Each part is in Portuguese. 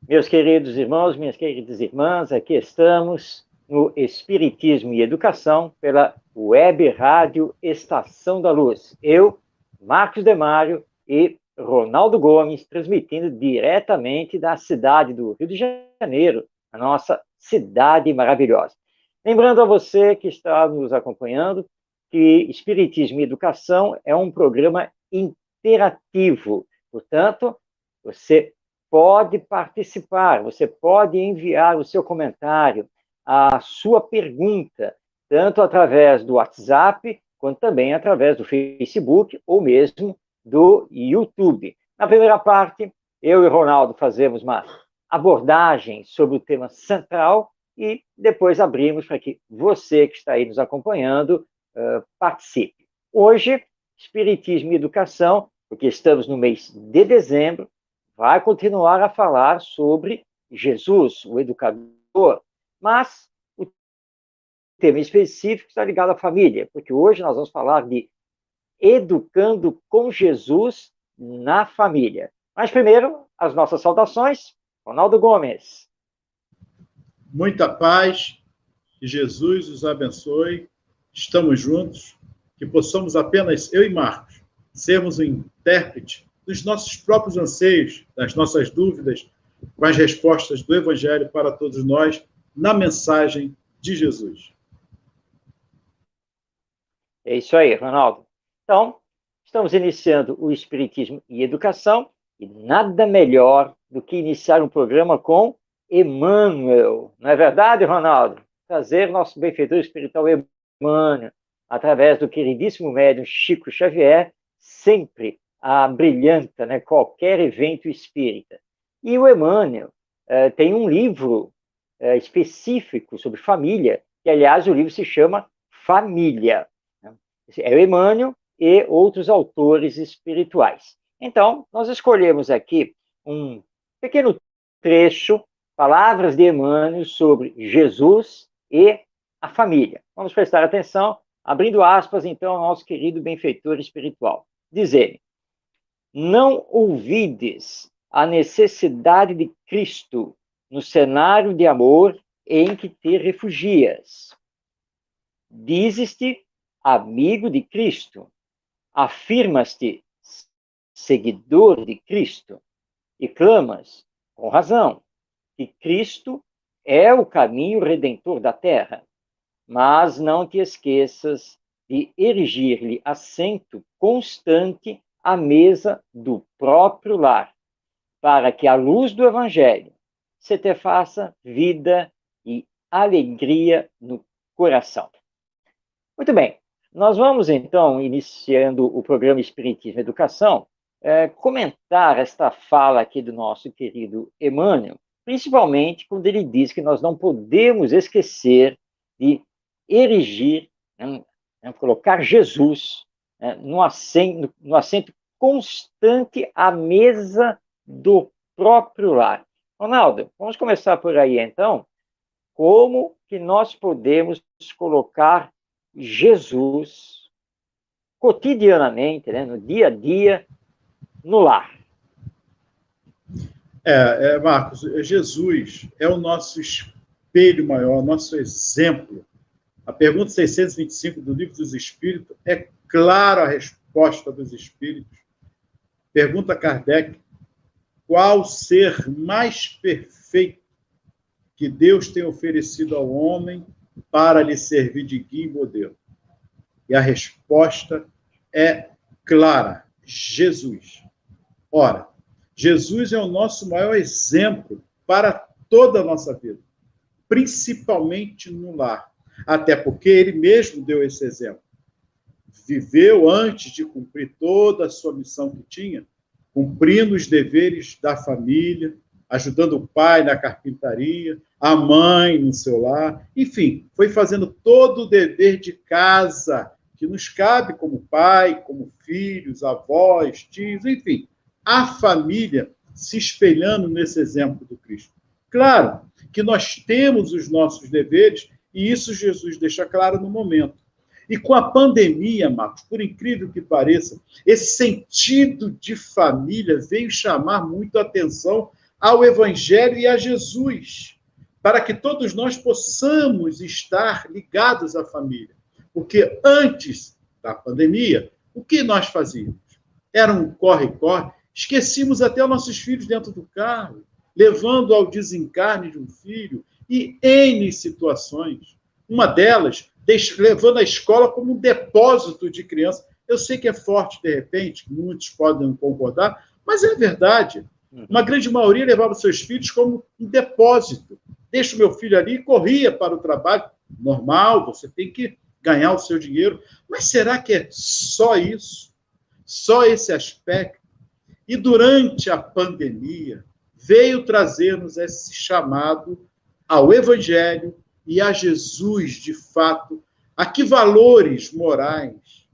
Meus queridos irmãos, minhas queridas irmãs, aqui estamos no Espiritismo e Educação pela Web Rádio Estação da Luz. Eu, Marcos Demário e Ronaldo Gomes, transmitindo diretamente da cidade do Rio de Janeiro, a nossa cidade maravilhosa. Lembrando a você que está nos acompanhando que Espiritismo e Educação é um programa interativo, portanto, você pode participar, você pode enviar o seu comentário, a sua pergunta, tanto através do WhatsApp, quanto também através do Facebook ou mesmo do YouTube. Na primeira parte, eu e o Ronaldo fazemos uma abordagem sobre o tema central e depois abrimos para que você que está aí nos acompanhando participe. Hoje, Espiritismo e Educação, porque estamos no mês de dezembro, vai continuar a falar sobre Jesus, o educador, mas o tema específico está ligado à família, porque hoje nós vamos falar de educando com Jesus na família. Mas primeiro, as nossas saudações. Ronaldo Gomes. Muita paz, que Jesus os abençoe, estamos juntos, que possamos apenas, eu e Marcos, sermos um intérprete dos nossos próprios anseios, das nossas dúvidas, com as respostas do Evangelho para todos nós, na mensagem de Jesus. É isso aí, Ronaldo. Então, estamos iniciando o Espiritismo e Educação, e nada melhor do que iniciar um programa com Emmanuel. Não é verdade, Ronaldo? Trazer nosso benfeitor espiritual Emmanuel, através do queridíssimo médium Chico Xavier, sempre brilhanta, né, qualquer evento espírita. E o Emmanuel tem um livro específico sobre família, que, aliás, o livro se chama Família. Né? É o Emmanuel e outros autores espirituais. Então, nós escolhemos aqui um pequeno trecho, palavras de Emmanuel sobre Jesus e a família. Vamos prestar atenção, abrindo aspas, então, ao nosso querido benfeitor espiritual. Diz ele: não ouvides a necessidade de Cristo no cenário de amor em que te refugias. Dizes-te amigo de Cristo, afirmas-te seguidor de Cristo e clamas, com razão, que Cristo é o caminho redentor da terra, mas não te esqueças de erigir-lhe assento constante à mesa do próprio lar, para que a luz do Evangelho se te faça vida e alegria no coração. Muito bem, nós vamos então, iniciando o programa Espiritismo e Educação, comentar esta fala aqui do nosso querido Emmanuel, principalmente quando ele diz que nós não podemos esquecer de erigir, colocar Jesus no assento constante à mesa do próprio lar. Ronaldo, vamos começar por aí, então. Como que nós podemos colocar Jesus cotidianamente, né, no dia a dia, no lar? Marcos, Jesus é o nosso espelho maior, nosso exemplo. A pergunta 625 do Livro dos Espíritos é clara a resposta dos Espíritos. Pergunta Kardec: qual ser mais perfeito que Deus tem oferecido ao homem para lhe servir de guia e modelo? E a resposta é clara: Jesus. Ora, Jesus é o nosso maior exemplo para toda a nossa vida, principalmente no lar. Até porque ele mesmo deu esse exemplo. Viveu antes de cumprir toda a sua missão que tinha, cumprindo os deveres da família, ajudando o pai na carpintaria, a mãe no seu lar, enfim, foi fazendo todo o dever de casa que nos cabe como pai, como filhos, avós, tios, enfim, a família se espelhando nesse exemplo do Cristo. Claro que nós temos os nossos deveres e isso Jesus deixa claro no momento. E com a pandemia, Marcos, por incrível que pareça, esse sentido de família veio chamar muito a atenção ao Evangelho e a Jesus, para que todos nós possamos estar ligados à família. Porque antes da pandemia, o que nós fazíamos? Era um corre-corre, esquecíamos até os nossos filhos dentro do carro, levando ao desencarne de um filho, e N situações. Uma delas, levando a escola como um depósito de criança. Eu sei que é forte, de repente, muitos podem concordar, mas é verdade. Uma grande maioria levava seus filhos como um depósito. Deixa o meu filho ali e corria para o trabalho. Normal, você tem que ganhar o seu dinheiro. Mas será que é só isso? Só esse aspecto? E durante a pandemia, veio trazer-nos esse chamado ao Evangelho e a Jesus, de fato, a que valores morais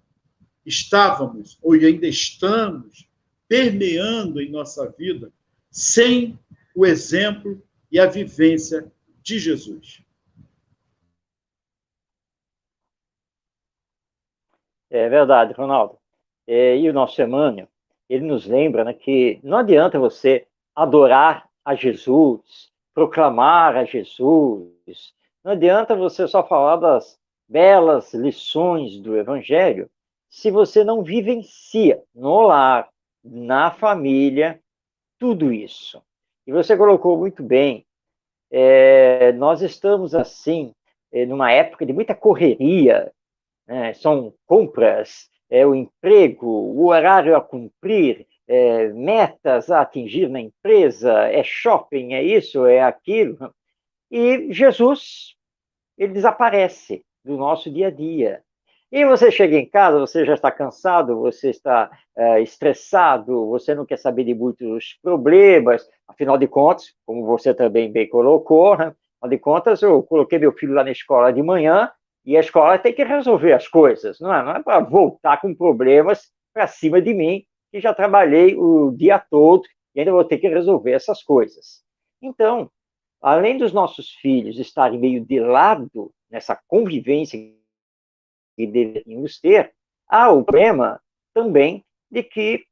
estávamos, ou ainda estamos, permeando em nossa vida, sem o exemplo e a vivência de Jesus. É verdade, Ronaldo. E o nosso Emmanuel, ele nos lembra, né, que não adianta você adorar a Jesus, proclamar a Jesus, não adianta você só falar das belas lições do Evangelho se você não vivencia no lar, na família, tudo isso. E você colocou muito bem, nós estamos assim, numa época de muita correria, né? São compras, o emprego, o horário a cumprir, metas a atingir na empresa, é shopping, é isso, é aquilo. E Jesus, ele desaparece do nosso dia a dia. E você chega em casa, você já está cansado, você está estressado, você não quer saber de muitos problemas, afinal de contas, como você também bem colocou, né? Afinal de contas, eu coloquei meu filho lá na escola de manhã e a escola tem que resolver as coisas, não é para voltar com problemas para cima de mim, que já trabalhei o dia todo e ainda vou ter que resolver essas coisas. Então, além dos nossos filhos estarem meio de lado nessa convivência que deveríamos ter, há o problema também de que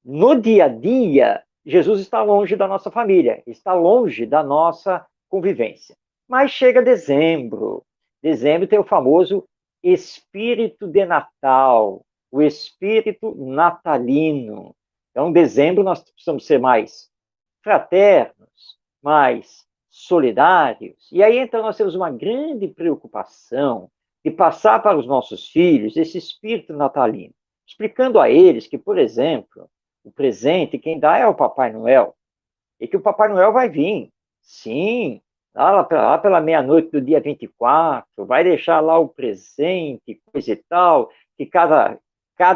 no dia a dia Jesus está longe da nossa família, está longe da nossa convivência. Mas chega dezembro, dezembro tem o famoso espírito de Natal, o espírito natalino. Então, dezembro nós precisamos ser mais fraternos, mais solidários. E aí, então, nós temos uma grande preocupação de passar para os nossos filhos esse espírito natalino, explicando a eles que, por exemplo, o presente quem dá é o Papai Noel, e que o Papai Noel vai vir, sim, lá pela meia-noite do dia 24, vai deixar lá o presente, coisa e tal, que cada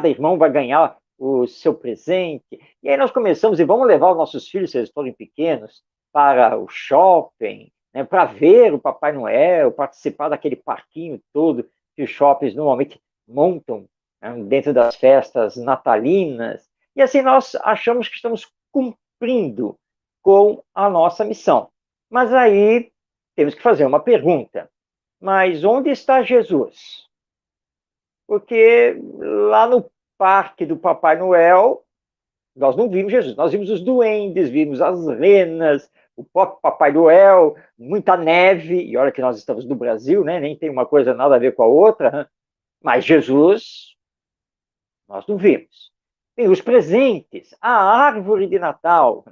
irmão vai ganhar o seu presente. E aí nós começamos, e vamos levar os nossos filhos, se eles forem pequenos, para o shopping, né, para ver o Papai Noel, participar daquele parquinho todo que os shoppings normalmente montam, né, dentro das festas natalinas. E assim nós achamos que estamos cumprindo com a nossa missão. Mas aí temos que fazer uma pergunta. Mas onde está Jesus? Porque lá no parque do Papai Noel, nós não vimos Jesus, nós vimos os duendes, vimos as renas, o próprio Papai Noel, muita neve, e olha que nós estamos no Brasil, né? Nem tem uma coisa nada a ver com a outra, né? Mas Jesus, nós não vimos. Tem os presentes, a árvore de Natal,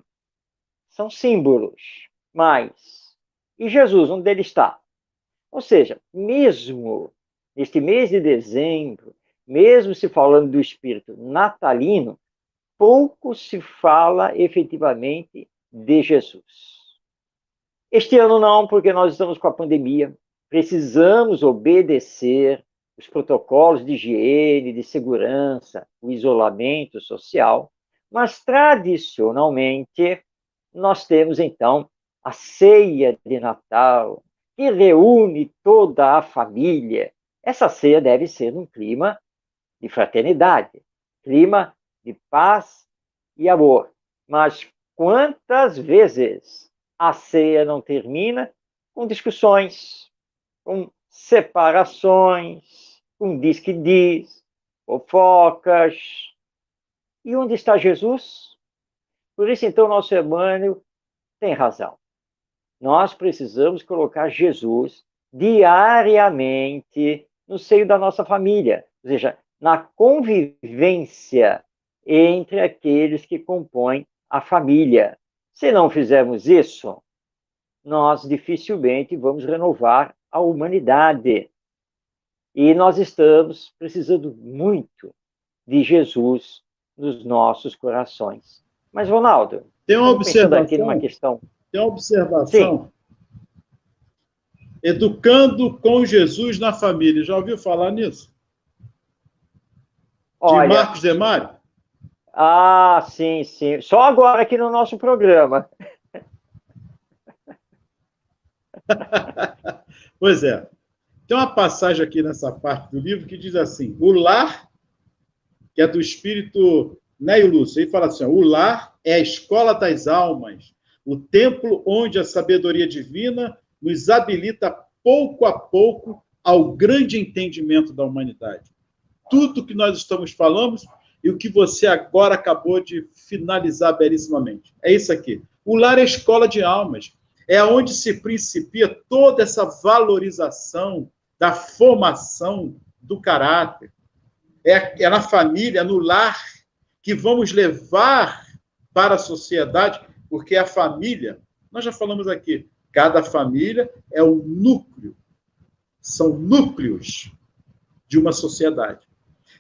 são símbolos, mas e Jesus, onde ele está? Ou seja, mesmo neste mês de dezembro, mesmo se falando do espírito natalino, pouco se fala efetivamente de Jesus. Este ano não, porque nós estamos com a pandemia, precisamos obedecer os protocolos de higiene, de segurança, o isolamento social, mas tradicionalmente nós temos então a ceia de Natal, que reúne toda a família. Essa ceia deve ser num clima de fraternidade, clima de paz e amor. Mas quantas vezes a ceia não termina com discussões, com separações, com diz-que-diz, fofocas? E onde está Jesus? Por isso, então, nosso Emmanuel tem razão. Nós precisamos colocar Jesus diariamente no seio da nossa família, ou seja, na convivência entre aqueles que compõem a família. Se não fizermos isso, nós dificilmente vamos renovar a humanidade. E nós estamos precisando muito de Jesus nos nossos corações. Mas, Ronaldo, Tem uma estamos pensando aqui observação? numa questão. Tem uma Sim. observação. Educando com Jesus na família. Já ouviu falar nisso? De Olha, Marcos Demário? sim, sim. Só agora aqui no nosso programa. Pois é. Tem uma passagem aqui nessa parte do livro que diz assim: o lar, que é do espírito Neio Lúcio, ele fala assim: ó, o lar é a escola das almas, o templo onde a sabedoria divina nos habilita pouco a pouco ao grande entendimento da humanidade. Tudo que nós estamos falando e o que você agora acabou de finalizar belíssimamente. É isso aqui. O lar é a escola de almas. É onde se principia toda essa valorização da formação do caráter. É na família, no lar, que vamos levar para a sociedade, porque a família, nós já falamos aqui, cada família é um núcleo, são núcleos de uma sociedade.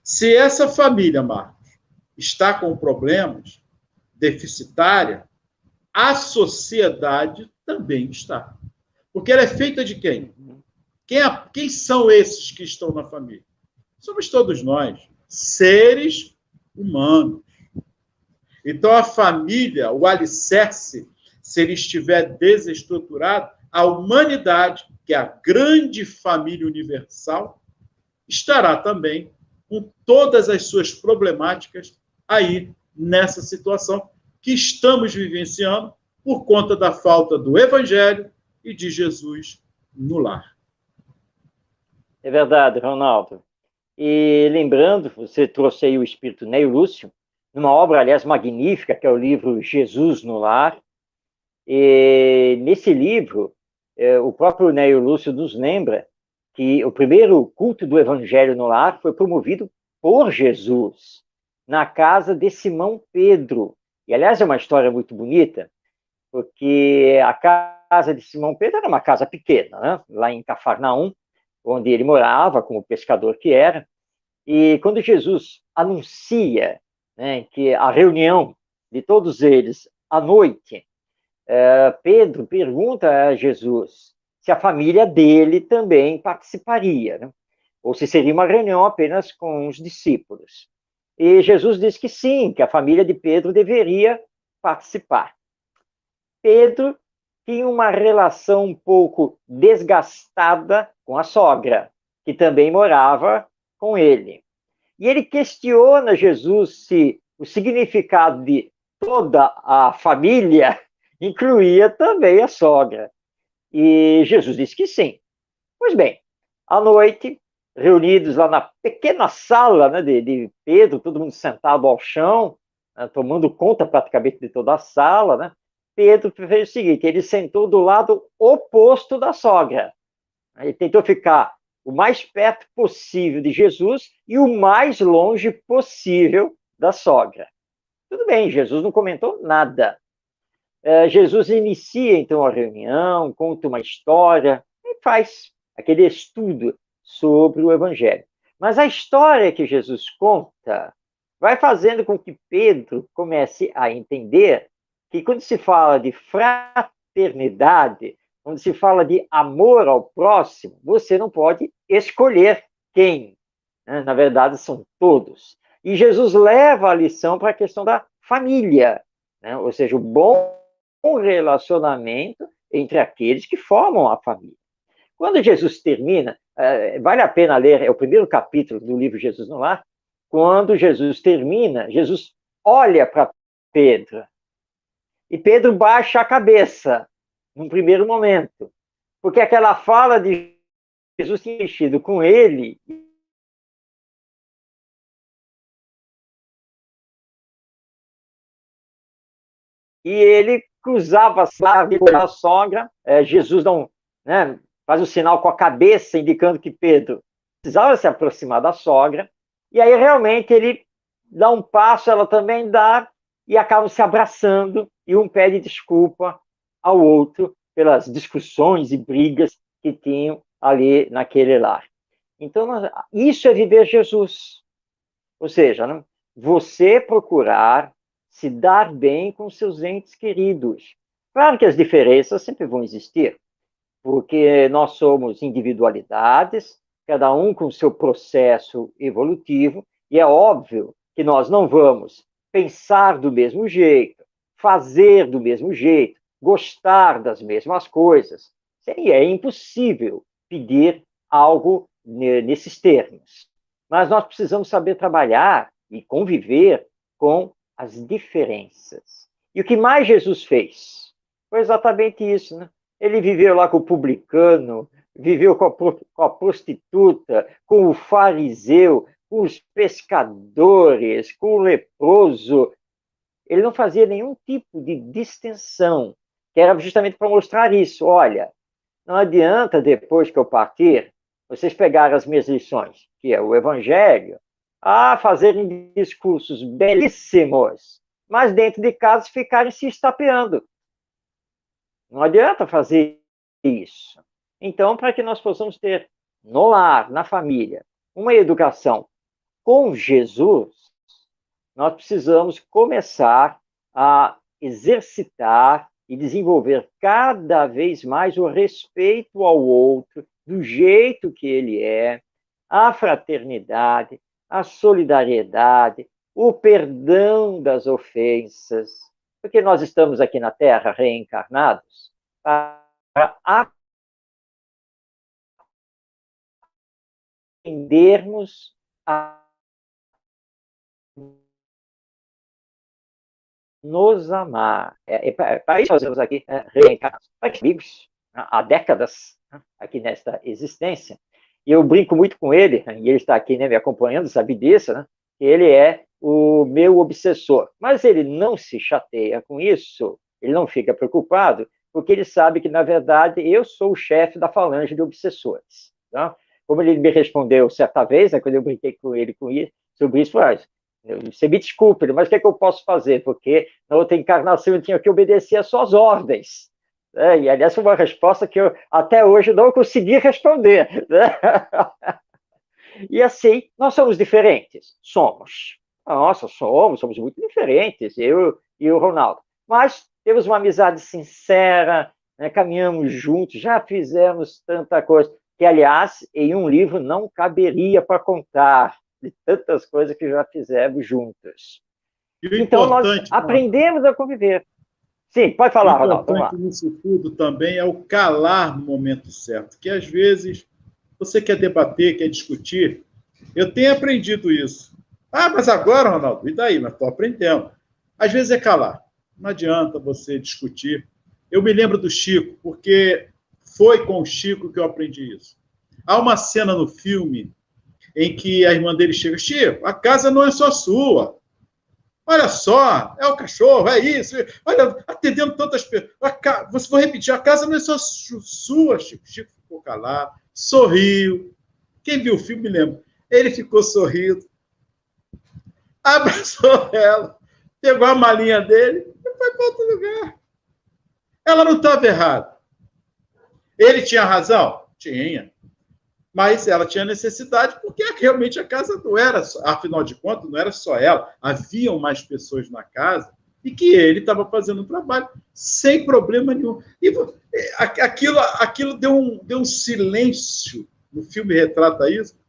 Se essa família, Marcos, está com problemas, deficitária, a sociedade também está. Porque ela é feita de quem? Quem são esses que estão na família? Somos todos nós, seres humanos. Então, a família, o alicerce, se ele estiver desestruturado, a humanidade, que é a grande família universal, estará também com todas as suas problemáticas aí nessa situação que estamos vivenciando por conta da falta do Evangelho e de Jesus no lar. É verdade, Ronaldo. E lembrando, você trouxe aí o espírito Neio Lúcio, numa obra, aliás, magnífica, que é o livro Jesus no Lar. E nesse livro, o próprio Neio Lúcio nos lembra que o primeiro culto do Evangelho no Lar foi promovido por Jesus, na casa de Simão Pedro. E, aliás, é uma história muito bonita, porque a casa de Simão Pedro era uma casa pequena, né? Lá em Cafarnaum, onde ele morava, como pescador que era. E quando Jesus anuncia, né, que a reunião de todos eles à noite, Pedro pergunta a Jesus se a família dele também participaria, né? Ou se seria uma reunião apenas com os discípulos. E Jesus diz que sim, que a família de Pedro deveria participar. Pedro tinha uma relação um pouco desgastada com a sogra, que também morava com ele. E ele questiona Jesus se o significado de toda a família incluía também a sogra. E Jesus disse que sim. Pois bem, à noite, reunidos lá na pequena sala, né, de Pedro, todo mundo sentado ao chão, né, tomando conta praticamente de toda a sala, né, Pedro fez o seguinte: ele sentou do lado oposto da sogra. Ele tentou ficar o mais perto possível de Jesus e o mais longe possível da sogra. Tudo bem, Jesus não comentou nada. Jesus inicia então a reunião, conta uma história e faz aquele estudo sobre o Evangelho. Mas a história que Jesus conta vai fazendo com que Pedro comece a entender que quando se fala de fraternidade, quando se fala de amor ao próximo, você não pode escolher quem. Né? Na verdade, são todos. E Jesus leva a lição para a questão da família, né? Ou seja, o bom relacionamento entre aqueles que formam a família. Quando Jesus termina, vale a pena ler, é o primeiro capítulo do livro Jesus no Lar. Quando Jesus termina, Jesus olha para Pedro e Pedro baixa a cabeça num primeiro momento, porque aquela fala de Jesus tinha mexido com ele e ele cruzava a sogra, Jesus não, né, faz o sinal com a cabeça, indicando que Pedro precisava se aproximar da sogra, e aí realmente ele dá um passo, ela também dá, e acabam se abraçando, e um pede desculpa ao outro pelas discussões e brigas que tinham ali naquele lar. Então, isso é viver Jesus. Ou seja, né, você procurar se dar bem com seus entes queridos. Claro que as diferenças sempre vão existir, porque nós somos individualidades, cada um com seu processo evolutivo, e é óbvio que nós não vamos pensar do mesmo jeito, fazer do mesmo jeito, gostar das mesmas coisas. Seria impossível pedir algo nesses termos. Mas nós precisamos saber trabalhar e conviver com as diferenças. E o que mais Jesus fez foi exatamente isso, né? Ele viveu lá com o publicano, viveu com a prostituta, com o fariseu, com os pescadores, com o leproso. Ele não fazia nenhum tipo de distinção, que era justamente para mostrar isso. Olha, não adianta, depois que eu partir, vocês pegarem as minhas lições, que é o Evangelho, fazerem discursos belíssimos, mas dentro de casa ficarem se estapeando. Não adianta fazer isso. Então, para que nós possamos ter no lar, na família, uma educação com Jesus, nós precisamos começar a exercitar e desenvolver cada vez mais o respeito ao outro, do jeito que ele é, a fraternidade, a solidariedade, o perdão das ofensas, porque nós estamos aqui na Terra reencarnados para aprendermos a nos amar. Para isso fazemos aqui reencarnados. Amigos, há décadas aqui nesta existência, e eu brinco muito com ele, e ele está aqui, né, me acompanhando, sabe disso, né? Ele é o meu obsessor. Mas ele não se chateia com isso, ele não fica preocupado, porque ele sabe que, na verdade, eu sou o chefe da falange de obsessores. Tá? Como ele me respondeu certa vez, né, quando eu brinquei com ele sobre isso, você me desculpe, mas o que é que eu posso fazer? Porque na outra encarnação eu tinha que obedecer às suas ordens. E, aliás, foi uma resposta que eu até hoje não consegui responder. Né? E assim, nós somos diferentes? Somos. Nossa, somos muito diferentes, eu e o Ronaldo. Mas temos uma amizade sincera, né, caminhamos juntos, já fizemos tanta coisa, que, aliás, em um livro não caberia para contar de tantas coisas que já fizemos juntos. Então, nós aprendemos a conviver. Sim, pode falar, Ronaldo. O importante nisso tudo também é o calar no momento certo, que às vezes você quer debater, quer discutir. Eu tenho aprendido isso. Mas agora, Ronaldo, e daí? Mas estou aprendendo. Às vezes é calar. Não adianta você discutir. Eu me lembro do Chico, porque foi com o Chico que eu aprendi isso. Há uma cena no filme em que a irmã dele chega: Chico, a casa não é só sua. Olha só, é o cachorro, é isso. Olha, atendendo tantas pessoas. Você vai repetir, a casa não é só sua, Chico. Chico ficou calado, sorriu. Quem viu o filme me lembra. Ele ficou sorrindo, abraçou ela, pegou a malinha dele e foi para outro lugar. Ela não estava errada. Ele tinha razão? Tinha. Mas ela tinha necessidade porque realmente a casa não era, afinal de contas, não era só ela. Haviam mais pessoas na casa e que ele estava fazendo um trabalho sem problema nenhum. E aquilo deu um silêncio. No filme retrata isso.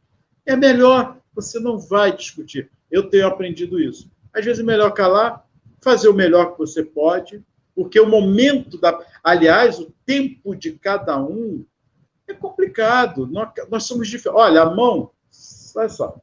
É melhor, você não vai discutir. Eu tenho aprendido isso. Às vezes é melhor calar, fazer o melhor que você pode, porque o momento aliás, o tempo de cada um é complicado. Nós somos diferentes. Olha, a mão, olha só,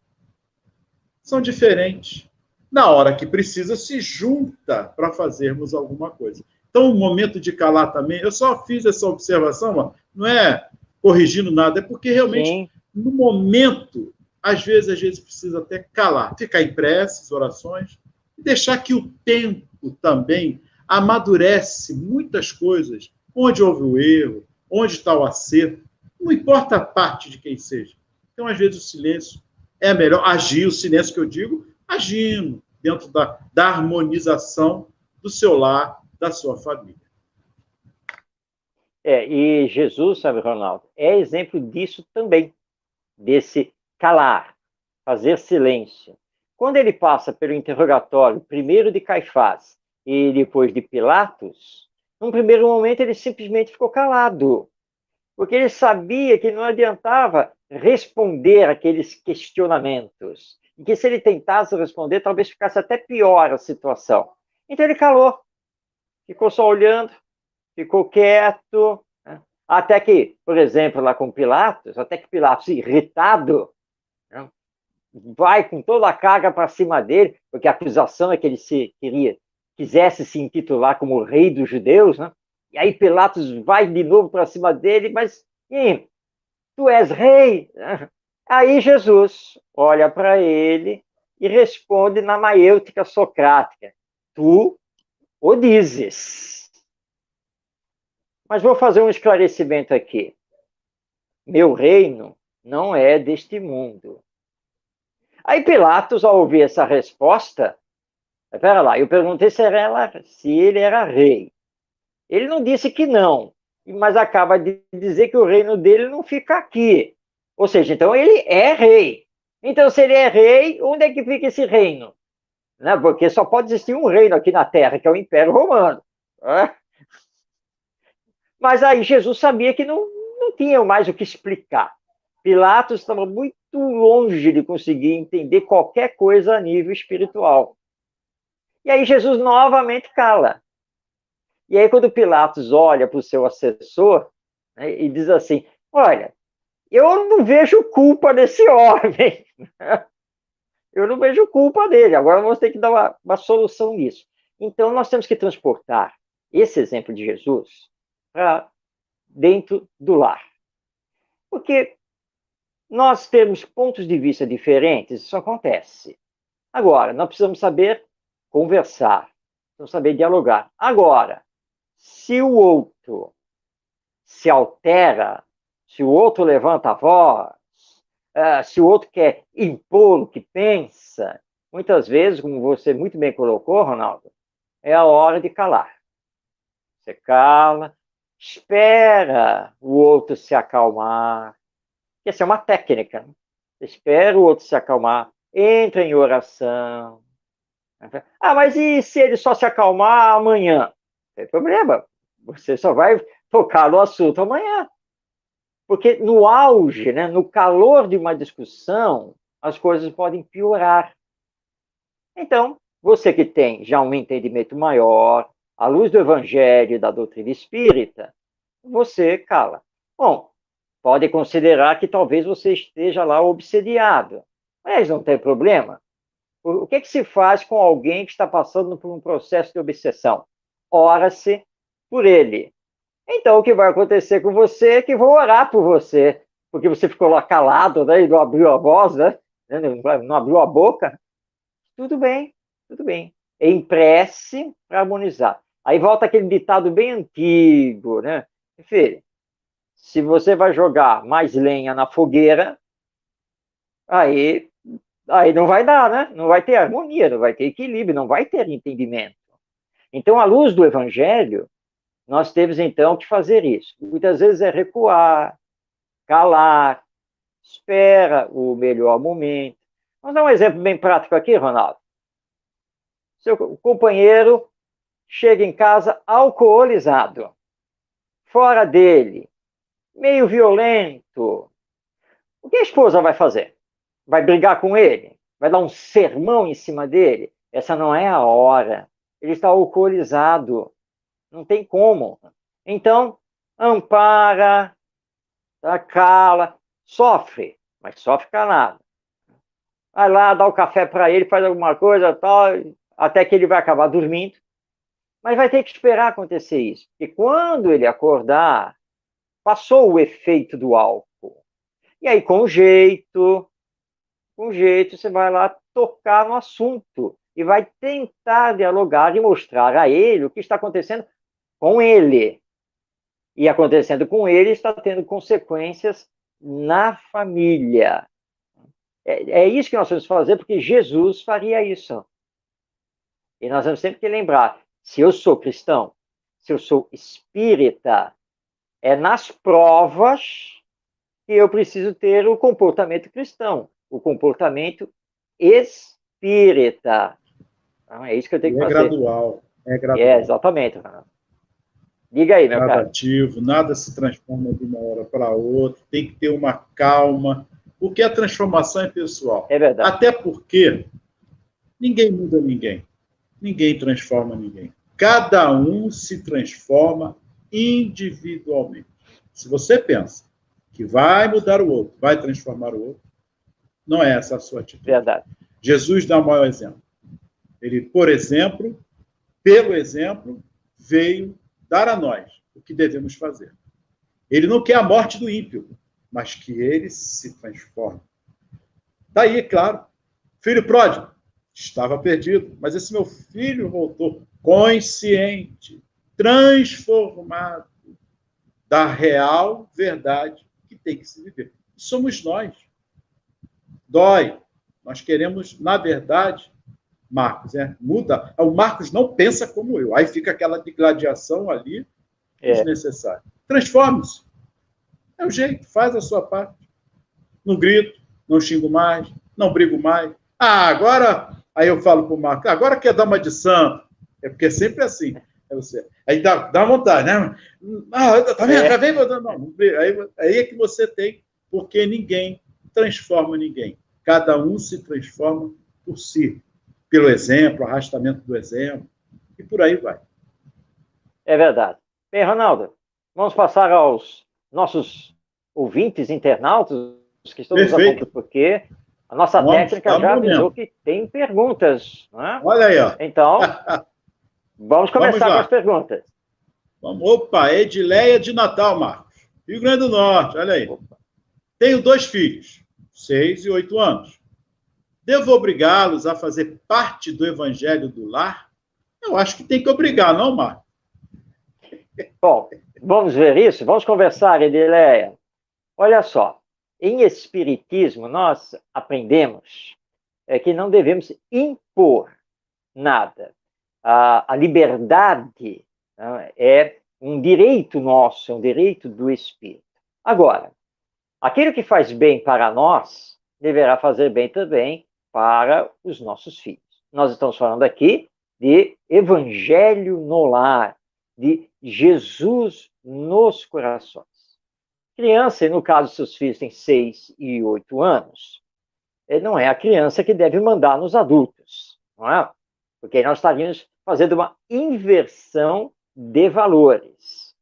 são diferentes. Na hora que precisa, se junta para fazermos alguma coisa. Então, o momento de calar também, eu só fiz essa observação, não é corrigindo nada, é porque realmente, sim, no momento, às vezes precisa até calar, ficar em preces, orações, e deixar que o tempo também amadurece muitas coisas. Onde houve o erro, onde está o acerto, não importa a parte de quem seja. Então, às vezes, o silêncio é melhor. Agir, o silêncio que eu digo, agindo dentro da harmonização do seu lar, da sua família. E Jesus, sabe, Ronaldo, é exemplo disso também, desse calar, fazer silêncio. Quando ele passa pelo interrogatório, primeiro de Caifás e depois de Pilatos, num primeiro momento ele simplesmente ficou calado, porque ele sabia que não adiantava responder aqueles questionamentos, e que se ele tentasse responder, talvez ficasse até pior a situação. Então ele calou, ficou só olhando, ficou quieto, né? Até que, por exemplo, lá com Pilatos, até que Pilatos, irritado, né, vai com toda a carga para cima dele, porque a acusação é que ele quisesse se intitular como rei dos judeus, né? E aí Pilatos vai de novo para cima dele, mas tu és rei? Aí Jesus olha para ele e responde na maiêutica socrática: tu o dizes. Mas vou fazer um esclarecimento aqui. Meu reino não é deste mundo. Aí Pilatos, ao ouvir essa resposta, espera lá, eu perguntei se ele era rei. Ele não disse que não, mas acaba de dizer que o reino dele não fica aqui. Ou seja, então ele é rei. Então, se ele é rei, onde é que fica esse reino? Né? Porque só pode existir um reino aqui na Terra, que é o Império Romano. Mas aí Jesus sabia que não tinha mais o que explicar. Pilatos estava muito longe de conseguir entender qualquer coisa a nível espiritual. E aí Jesus novamente cala. E aí quando Pilatos olha para o seu assessor, né, e diz assim, olha, eu não vejo culpa desse homem. Eu não vejo culpa dele. Agora vamos ter que dar uma solução nisso. Então nós temos que transportar esse exemplo de Jesus para dentro do lar. Porque nós temos pontos de vista diferentes, isso acontece. Agora, nós precisamos saber conversar, precisamos saber dialogar. Agora, se o outro se altera, se o outro levanta a voz, se o outro quer impor o que pensa, muitas vezes, como você muito bem colocou, Ronaldo, é a hora de calar. Você cala, espera o outro se acalmar. Essa é uma técnica. Espera o outro se acalmar, entra em oração. Mas e se ele só se acalmar amanhã? Não tem problema. Você só vai tocar no assunto amanhã. Porque no auge, né, no calor de uma discussão, as coisas podem piorar. Então, você que tem já um entendimento maior, à luz do Evangelho e da doutrina espírita, você cala. Bom, pode considerar que talvez você esteja lá obsediado, mas não tem problema. O que se faz com alguém que está passando por um processo de obsessão? Ora-se por ele. Então, o que vai acontecer com você é que vão orar por você, porque você ficou lá calado, né, e não abriu a voz, né, não abriu a boca. Tudo bem, tudo bem. Em prece para harmonizar. Aí volta aquele ditado bem antigo, né? Filho, se você vai jogar mais lenha na fogueira, aí não vai dar, né? Não vai ter harmonia, não vai ter equilíbrio, não vai ter entendimento. Então, à luz do Evangelho, nós temos então que fazer isso. Muitas vezes é recuar, calar, espera o melhor momento. Vamos dar um exemplo bem prático aqui, Ronaldo. Seu companheiro chega em casa alcoolizado, fora dele, meio violento. O que a esposa vai fazer? Vai brigar com ele? Vai dar um sermão em cima dele? Essa não é a hora. Ele está alcoolizado. Não tem como. Então, ampara, cala, sofre, mas sofre calado. Vai lá, dá o café para ele, faz alguma coisa, tal, até que ele vai acabar dormindo. Mas vai ter que esperar acontecer isso. Porque quando ele acordar, passou o efeito do álcool. E aí, com jeito, você vai lá tocar no assunto. e vai tentar dialogar e mostrar a ele o que está acontecendo com ele. E acontecendo com ele está tendo consequências na família. É isso que nós temos que fazer, porque Jesus faria isso. E nós temos sempre que lembrar, se eu sou cristão, se eu sou espírita, é nas provas que eu preciso ter o comportamento cristão, o comportamento espírita. Então, é isso que eu tenho que fazer. Gradual. É gradual. Exatamente. Diga aí, meu cara. Gradativo, nada se transforma de uma hora para outra, tem que ter uma calma, porque a transformação é pessoal. É verdade. Até porque ninguém muda ninguém. Ninguém transforma ninguém. Cada um se transforma individualmente. Se você pensa que vai mudar o outro, vai transformar o outro, não é essa a sua atitude. Verdade. Jesus dá o maior exemplo. Ele, por exemplo, pelo exemplo, veio dar a nós o que devemos fazer. Ele não quer a morte do ímpio, mas que ele se transforme. Daí, claro, filho pródigo estava perdido, mas esse meu filho voltou consciente, transformado da real verdade que tem que se viver. Somos nós. Dói. Nós queremos, na verdade, Marcos, muda. O Marcos não pensa como eu. Aí fica aquela digladiação ali desnecessária. Transforme-se. É o jeito, faz a sua parte. Não grito, não xingo mais, não brigo mais. Agora... Aí eu falo para o Marcos, agora quer dar uma de santo. É porque é sempre assim. É você. Aí dá vontade, né? Tá vendo? Já vem botando. Não. Aí é que você tem, porque ninguém transforma ninguém. Cada um se transforma por si. Pelo exemplo, arrastamento do exemplo, e por aí vai. É verdade. Bem, Ronaldo, vamos passar aos nossos ouvintes, internautas, que estão nos acompanhando, porque a nossa técnica já avisou que tem perguntas. Né? Olha aí, ó. Então, vamos começar com as perguntas. Opa, Edileia de Natal, Marcos. Rio Grande do Norte, olha aí. Opa. Tenho 2 filhos, 6 e 8 anos. Devo obrigá-los a fazer parte do evangelho do lar? Eu acho que tem que obrigar, não, Marcos? Bom, vamos ver isso? Vamos conversar, Edileia. Olha só. Em Espiritismo, nós aprendemos que não devemos impor nada. A liberdade é um direito nosso, é um direito do Espírito. Agora, aquilo que faz bem para nós, deverá fazer bem também para os nossos filhos. Nós estamos falando aqui de Evangelho no lar, de Jesus nos corações. Criança, e no caso seus filhos têm 6 e 8 anos, não é a criança que deve mandar nos adultos, não é? Porque aí nós estaríamos fazendo uma inversão de valores.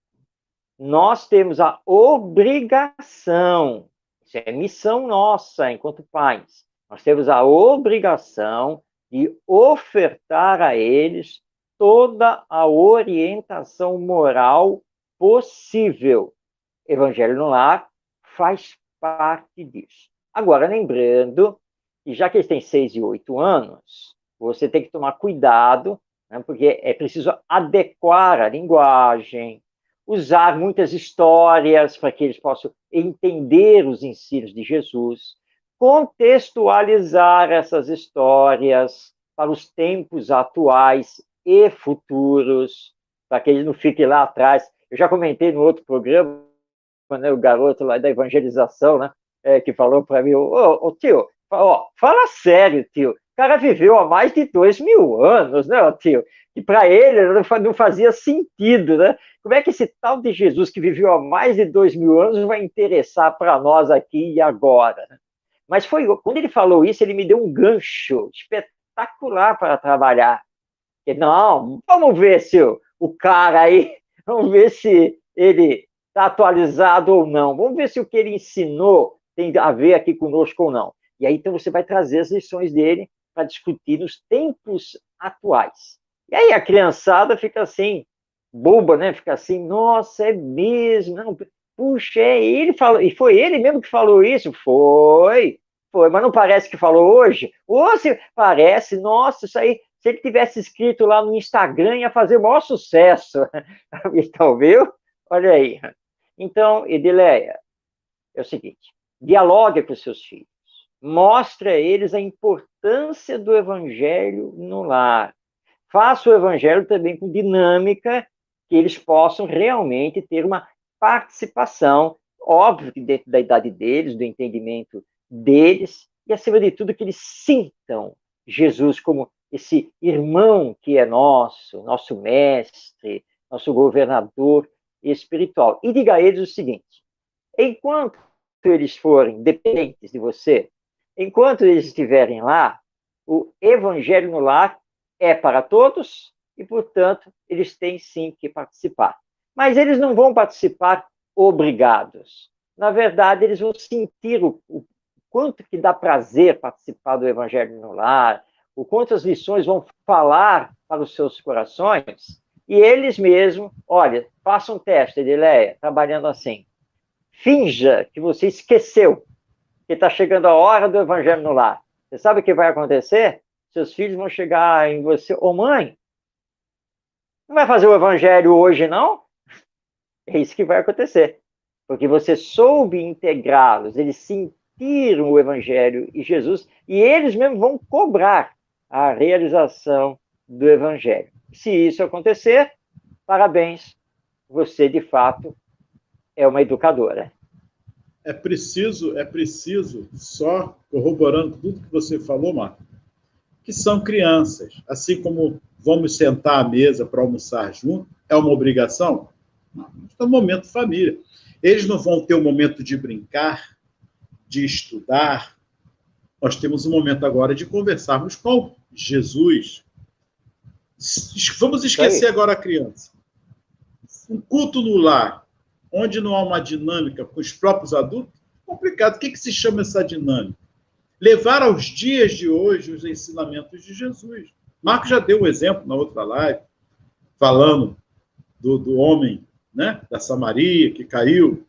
Nós temos a obrigação, isso é missão nossa enquanto pais, nós temos a obrigação de ofertar a eles toda a orientação moral possível. Evangelho no Lar faz parte disso. Agora, lembrando que já que eles têm 6 e 8 anos, você tem que tomar cuidado, né, porque é preciso adequar a linguagem, usar muitas histórias para que eles possam entender os ensinos de Jesus, contextualizar essas histórias para os tempos atuais e futuros, para que eles não fiquem lá atrás. Eu já comentei no outro programa, né, o garoto lá da evangelização, né, que falou para mim, tio, fala sério, tio, o cara viveu há mais de 2000 anos, né, tio, e para ele não fazia sentido, né, como é que esse tal de Jesus que viveu há mais de 2000 anos vai interessar para nós aqui e agora? Mas quando ele falou isso, ele me deu um gancho espetacular para trabalhar. Não, vamos ver se o cara aí, vamos ver se ele está atualizado ou não. Vamos ver se o que ele ensinou tem a ver aqui conosco ou não. E aí, então, você vai trazer as lições dele para discutir nos tempos atuais. E aí a criançada fica assim, boba, né? Fica assim, nossa, é mesmo? Não, puxa, ele falou, e foi ele mesmo que falou isso? Foi. Foi, mas não parece que falou hoje? Ou se parece, nossa, isso aí, se ele tivesse escrito lá no Instagram, ia fazer o maior sucesso. Então, viu? Olha aí. Então, Edileia, é o seguinte, dialogue com os seus filhos, mostre a eles a importância do evangelho no lar. Faça o evangelho também com dinâmica, que eles possam realmente ter uma participação, óbvio que dentro da idade deles, do entendimento deles, e acima de tudo que eles sintam Jesus como esse irmão que é nosso mestre, nosso governador espiritual. E diga a eles o seguinte, enquanto eles forem dependentes de você, enquanto eles estiverem lá, o evangelho no lar é para todos e, portanto, eles têm sim que participar. Mas eles não vão participar obrigados. Na verdade, eles vão sentir o quanto que dá prazer participar do evangelho no lar, o quanto as lições vão falar para os seus corações, e eles mesmos, olha, façam um teste, Edileia, trabalhando assim. Finja que você esqueceu que está chegando a hora do evangelho no lar. Você sabe o que vai acontecer? Seus filhos vão chegar em você, ô mãe, não vai fazer o evangelho hoje, não? É isso que vai acontecer. Porque você soube integrá-los, eles sentiram o evangelho e Jesus, e eles mesmos vão cobrar a realização do evangelho. Se isso acontecer, parabéns, você de fato é uma educadora. É preciso, só corroborando tudo que você falou, Marco, que são crianças. Assim como vamos sentar à mesa para almoçar junto, é uma obrigação? Não, é um momento família. Eles não vão ter um momento de brincar, de estudar. Nós temos um momento agora de conversarmos com Jesus. Vamos esquecer agora a criança. Um culto no lar, onde não há uma dinâmica com os próprios adultos, é complicado. O que se chama essa dinâmica? Levar aos dias de hoje os ensinamentos de Jesus. Marco já deu um exemplo na outra live, falando do homem, né, da Samaria, que caiu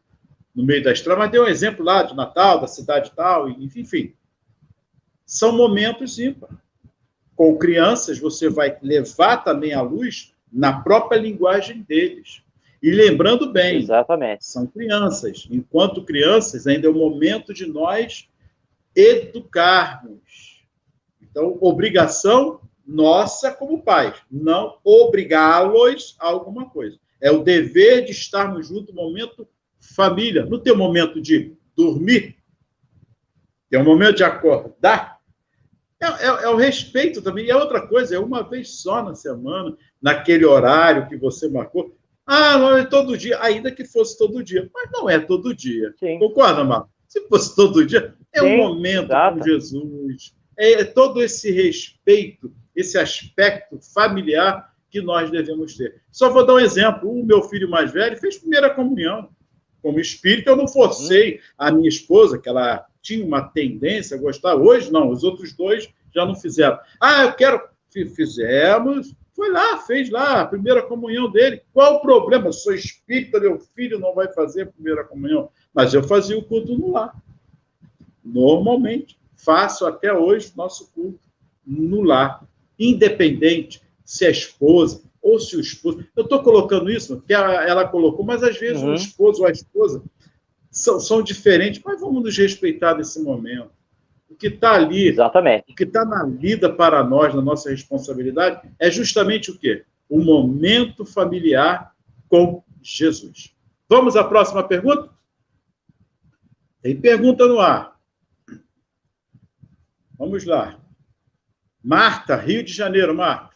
no meio da estrada, mas deu um exemplo lá de Natal, da cidade tal, enfim. São momentos ímpares. Com crianças, você vai levar também à luz na própria linguagem deles. E lembrando bem, exatamente, são crianças. Enquanto crianças, ainda é o momento de nós educarmos. Então, obrigação nossa como pais, não obrigá-los a alguma coisa. É o dever de estarmos juntos no momento família. No teu momento de dormir, tem um momento de acordar, é o respeito também. E é outra coisa, é uma vez só na semana, naquele horário que você marcou. Ah, não é todo dia, ainda que fosse todo dia. Mas não é todo dia. Sim. Concorda, Marco? Se fosse todo dia, é um momento exato. com Jesus. É todo esse respeito, esse aspecto familiar que nós devemos ter. Só vou dar um exemplo. O meu filho mais velho fez primeira comunhão. Como espírita, eu não forcei a minha esposa, que ela tinha uma tendência a gostar. Hoje, não. Os outros dois já não fizeram. Ah, eu quero... Fizemos... Foi lá, fez lá a primeira comunhão dele. Qual o problema? Eu sou espírita, meu filho não vai fazer a primeira comunhão. Mas eu fazia o culto no lar. Normalmente. Faço até hoje nosso culto no lar. Independente se é esposa ou se o esposo... Eu estou colocando isso, porque ela colocou, mas às vezes o esposo ou a esposa são diferentes. Mas vamos nos respeitar nesse momento. O que está ali, exatamente, o que está na vida para nós, na nossa responsabilidade, é justamente o quê? O momento familiar com Jesus. Vamos à próxima pergunta? Tem pergunta no ar. Vamos lá. Marta, Rio de Janeiro, Marta.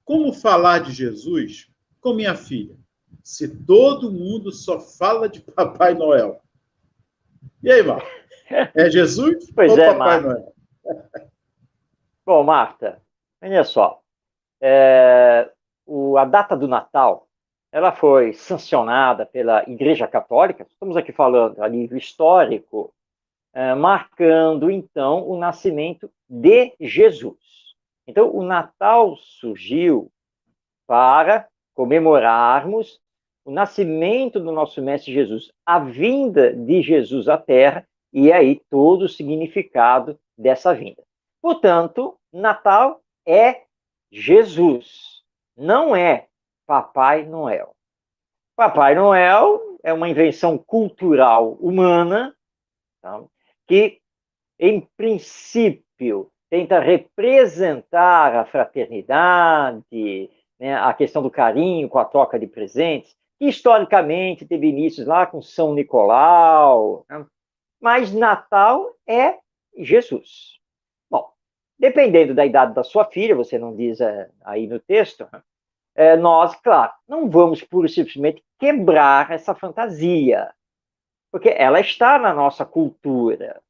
Como falar de Jesus com minha filha, se todo mundo só fala de Papai Noel? E aí, Marta? É Jesus pois ou é, Papai Marta. Noel? Bom, Marta, olha só. A data do Natal, ela foi sancionada pela Igreja Católica, estamos aqui falando a nível histórico, marcando, então, o nascimento de Jesus. Então, o Natal surgiu para comemorarmos o nascimento do nosso Mestre Jesus, a vinda de Jesus à Terra E aí todo o significado dessa vinda. Portanto, Natal é Jesus, não é Papai Noel. Papai Noel é uma invenção cultural humana, tá? Que, em princípio, tenta representar a fraternidade, né, a questão do carinho com a troca de presentes, que historicamente teve inícios lá com São Nicolau, né? Mas Natal é Jesus. Bom, dependendo da idade da sua filha, você não diz aí no texto, nós, claro, não vamos pura e simplesmente quebrar essa fantasia, porque ela está na nossa cultura.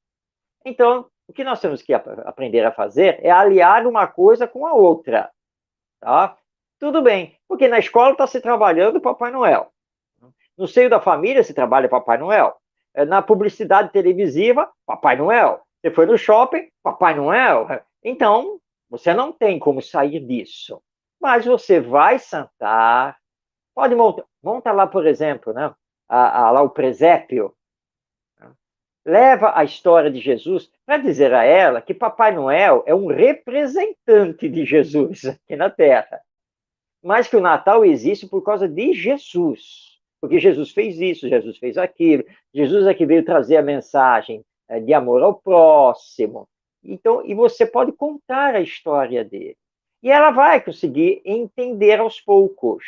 Então, o que nós temos que aprender a fazer é aliar uma coisa com a outra. Tá? Tudo bem, porque na escola está se trabalhando Papai Noel. No seio da família se trabalha Papai Noel. Na publicidade televisiva, Papai Noel. Você foi no shopping, Papai Noel. Então, você não tem como sair disso. Mas você vai sentar, pode monta lá, por exemplo, né, lá o presépio, né? Leva a história de Jesus para dizer a ela que Papai Noel é um representante de Jesus aqui na Terra, mas que o Natal existe por causa de Jesus, porque Jesus fez isso, Jesus fez aquilo, Jesus é que veio trazer a mensagem de amor ao próximo. Então, e você pode contar a história dele. E ela vai conseguir entender aos poucos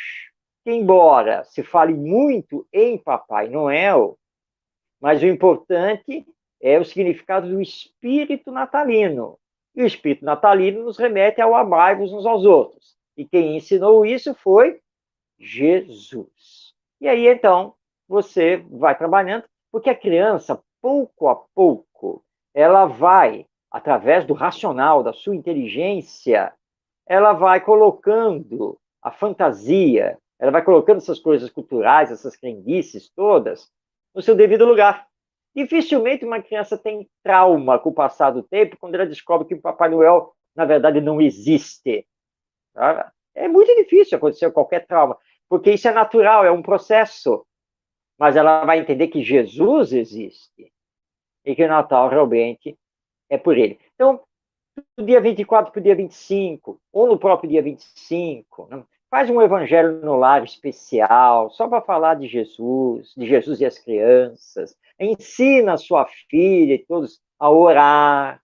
que, embora se fale muito em Papai Noel, mas o importante é o significado do espírito natalino. E o espírito natalino nos remete ao amar-vos uns aos outros. E quem ensinou isso foi Jesus. E aí, então, você vai trabalhando, porque a criança, pouco a pouco, ela vai, através do racional, da sua inteligência, ela vai colocando a fantasia, ela vai colocando essas coisas culturais, essas crendices todas, no seu devido lugar. Dificilmente uma criança tem trauma com o passar do tempo quando ela descobre que o Papai Noel, na verdade, não existe. Tá? É muito difícil acontecer qualquer trauma, porque isso é natural, é um processo. Mas ela vai entender que Jesus existe e que o Natal realmente é por ele. Então, do dia 24 para o dia 25, ou no próprio dia 25, né? Faz um evangelho no lar especial, só para falar de Jesus e as crianças. Ensina a sua filha e todos a orar,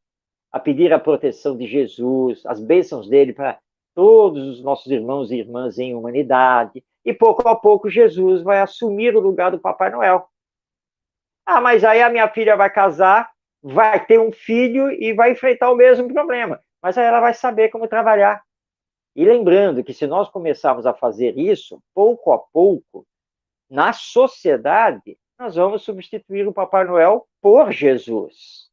a pedir a proteção de Jesus, as bênçãos dele para todos os nossos irmãos e irmãs em humanidade. E pouco a pouco Jesus vai assumir o lugar do Papai Noel. Ah, mas aí a minha filha vai casar, vai ter um filho e vai enfrentar o mesmo problema. Mas aí ela vai saber como trabalhar. E lembrando que se nós começarmos a fazer isso, pouco a pouco, na sociedade, nós vamos substituir o Papai Noel por Jesus,